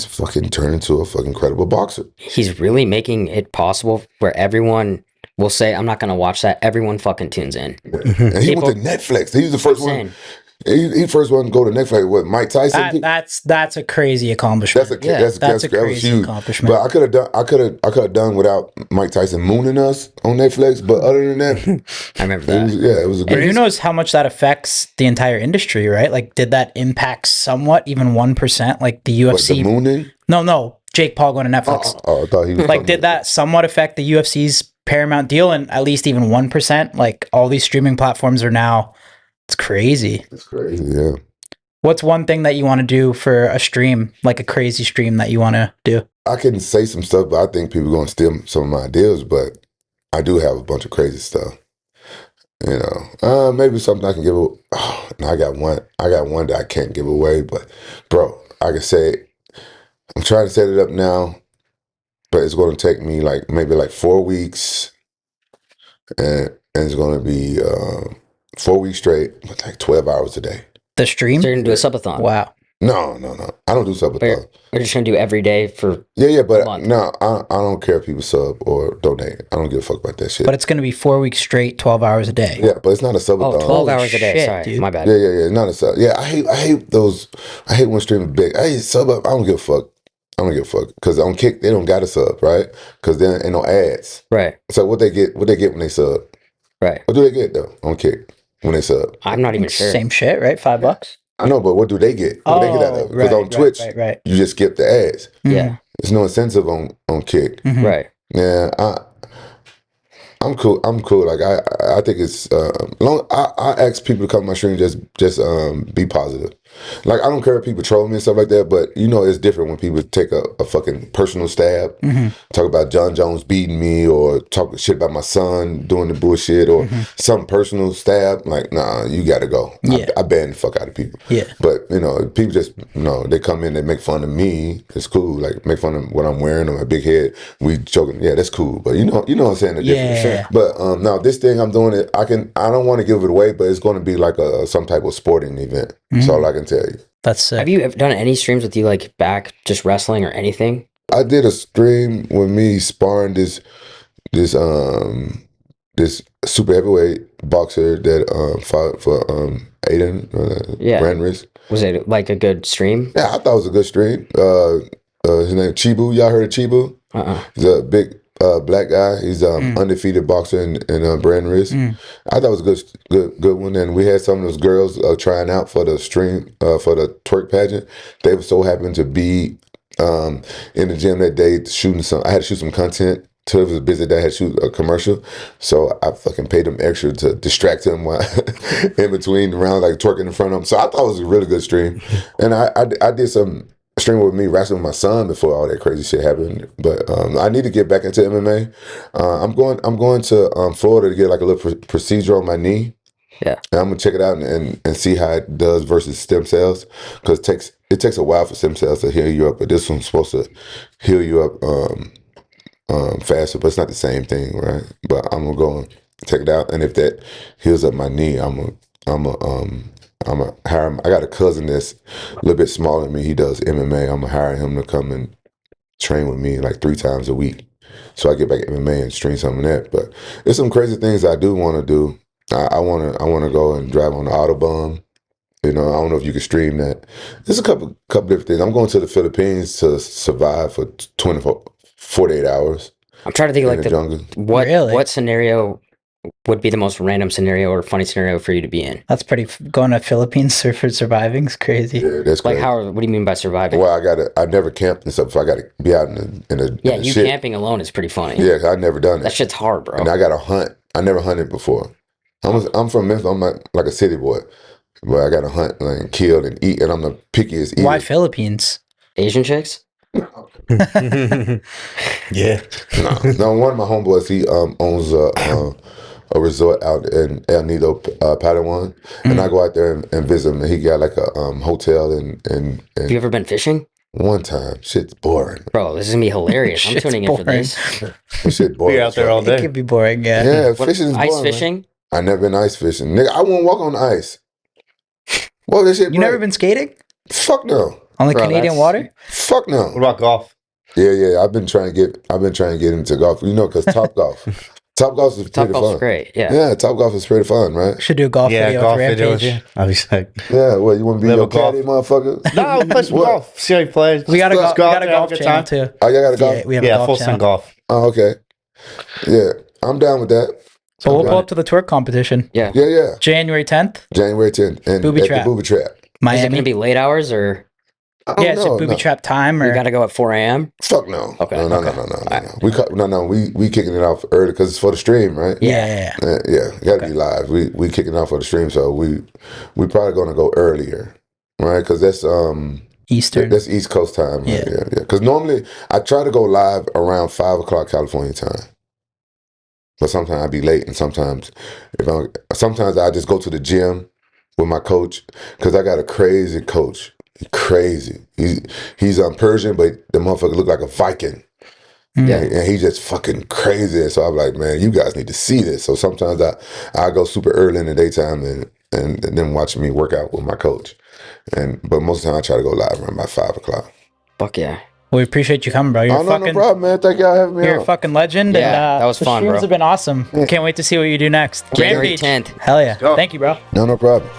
fucking turned into a fucking credible boxer. He's really making it possible where everyone will say, "I'm not gonna watch that." Everyone fucking tunes in. And he went to Netflix. He was the first one. He first one to go to Netflix with Mike Tyson. That's a crazy accomplishment. That's a crazy accomplishment. But I could have done without Mike Tyson mooning us on Netflix. But other than that, I remember that. It was a great. And who knows how much that affects the entire industry, right? Like, did that impact somewhat, even 1%? Like the UFC. What, the mooning? No. Jake Paul going to Netflix. I thought he was like. Did that somewhat affect the UFC's Paramount deal? And at least even 1%. Like all these streaming platforms are now. It's crazy. It's crazy, yeah. What's one thing that you want to do for a stream, like a crazy stream that you want to do? I can say some stuff, but I think people are going to steal some of my ideas, but I do have a bunch of crazy stuff. Maybe something I can give away. Oh, no, I got one that I can't give away, but bro, I can say, I'm trying to set it up now, but it's going to take me maybe 4 weeks, and it's going to be 4 weeks straight, but 12 hours a day. The stream? So you're going to do a subathon. Wow. No. I don't do sub a But thug. you're just gonna do every day for Yeah, but month. no, I don't care if people sub or donate. I don't give a fuck about that shit. But it's going to be 4 weeks straight, 12 hours a day. Yeah, but it's not a sub a oh, thug. 12 Holy hours a day. shit, Sorry, dude. my bad. Yeah, it's not a sub. Yeah, I hate those. I hate when streaming big. Hey, sub up. I don't give a fuck. Because on Kick they don't got a sub, right? Because there ain't no ads. Right, So what they get when they sub? right. What do they get though on Kick when they sub? I'm not even sure. Same shit, right? $5. I know, but what do they get? What do they get out of it? Because on Twitch, right. you just skip the ads. Yeah, There's no incentive on Kick. Mhm. right. Yeah, I'm cool. Like I think it's long. I ask people to come to my stream just be positive. Like I don't care if people troll me and stuff like that, but you know it's different when people take a fucking personal stab, talk about John Jones beating me or talk shit about my son doing the bullshit or some personal stab. Like nah, you got to go. Yeah. I ban the fuck out of people. Yeah. But you know people just they come in, they make fun of me. It's cool. Like make fun of what I'm wearing or my big head. We joking. Yeah, that's cool. But you know what I'm saying. The difference. Yeah. But now this thing I'm doing it. I don't want to give it away, but it's going to be like some type of sporting event. That's all I can tell you. That's sick. Have you ever done any streams with you like back just wrestling or anything? I did a stream with me sparring this super heavyweight boxer that fought for Aiden Yeah. Brandris. Was it like a good stream? Yeah, I thought it was a good stream. His name Chibu. Y'all heard of Chibu? He's a big black guy. He's undefeated boxer in Brandris. I thought it was a good one. And we had some of those girls trying out for the stream for the twerk pageant. They were so happy to be in the gym that day shooting some. I had to shoot some content. It was a busy day. I had to shoot a commercial, so I fucking paid them extra to distract him while in between the rounds, like twerking in front of him. So I thought it was a really good stream, and I did some stream with me wrestling with my son before all that crazy shit happened. But I need to get back into MMA. I'm going to Florida to get like a little procedure on my knee. Yeah, and I'm gonna check it out and see how it does versus stem cells, because it takes a while for stem cells to heal you up, but this one's supposed to heal you up faster, but it's not the same thing, right? But I'm gonna go and check it out, and if that heals up my knee, I'm gonna hire him. I got a cousin that's a little bit smaller than me. He does MMA. I'm gonna hire him to come and train with me like 3 times a week, so I get back MMA and stream some of that. But there's some crazy things I do want to do. I want to go and drive on the Autobahn. You know, I don't know if you can stream that. There's a couple different things. I'm going to the Philippines to survive for 48 hours. I'm trying to think in like the jungle. Really? what scenario would be the most random scenario or funny scenario for you to be in? That's pretty. Going to Philippines for surviving is crazy. Yeah, that's Like crazy. what do you mean by surviving? Well, I never camped and stuff, so I got to be out in Yeah, the you shit. camping alone is pretty funny. Yeah, I never done That it. shit's hard, bro. And I got to hunt. I never hunted before. I'm from Memphis. I'm like a city boy, but I got to hunt and kill and eat, and I'm the pickiest eater. Why Philippines? Asian chicks? Yeah. No, one of my homeboys, he owns a resort out in El Nido, Padawan, and I go out there and visit him. And he got like a hotel and Have you ever been fishing? one time, shit's boring. Bro, this is gonna be hilarious. I'm Shit's tuning in for boring. this. This shit boring. Be out there all It day. could be boring. Yeah. Yeah, What, fishing is boring. ice man. fishing? I never been ice fishing, nigga. I won't walk on the ice. What this shit? You never break? been skating Fuck no. on the Bro, Canadian that's- water? Fuck no. What about golf? Yeah. I've been trying to get into golf. You know, because Top Golf is Top pretty golf's fun. great. Yeah. Yeah, Top Golf is pretty fun, right? Should do a golf Yeah, video golf with video with Rampage. you. I'll be sick. Yeah, well, you want to be Little your caddy, motherfucker? No, I'll play some What? golf. See how you play. We got a Let's golf go out there, have channel a good time. too. Oh, y'all got to go? Yeah, we have a Yeah, golf full channel. swing golf. Oh, okay. Yeah, I'm down with that. So we'll I'm pull up to the twerk competition. Yeah. Yeah. January 10th, January 10th. And Booby at Trap. the Booby Trap. Is it Miami. gonna be late hours or I don't Yeah, it's know, a booby no. trap time, you or gotta go at 4 a.m.? Fuck no. Okay, No. We kicking it off early because it's for the stream, right? yeah. Yeah, gotta be live. We kicking off for the stream, so we probably gonna go earlier, right? Because that's Eastern. that's East Coast time. Right? Yeah. Yeah. Because normally I try to go live around 5 o'clock California time, but sometimes I be late, and sometimes sometimes I just go to the gym with my coach because I got a crazy coach. Crazy. He's Persian, but the motherfucker look like a Viking. Yeah. And he just fucking crazy. So I'm like, man, you guys need to see this. So sometimes I go super early in the daytime and then watch me work out with my coach. But most of the time I try to go live around about 5 o'clock. Fuck yeah. We appreciate you coming, bro. You're No problem, man. Thank y'all for having me You're on. a fucking legend. Yeah, and, that was the fun, streams bro. have been awesome. Can't wait to see what you do next. January Rampage. 10th. Hell yeah. go. Thank you, bro. No problem.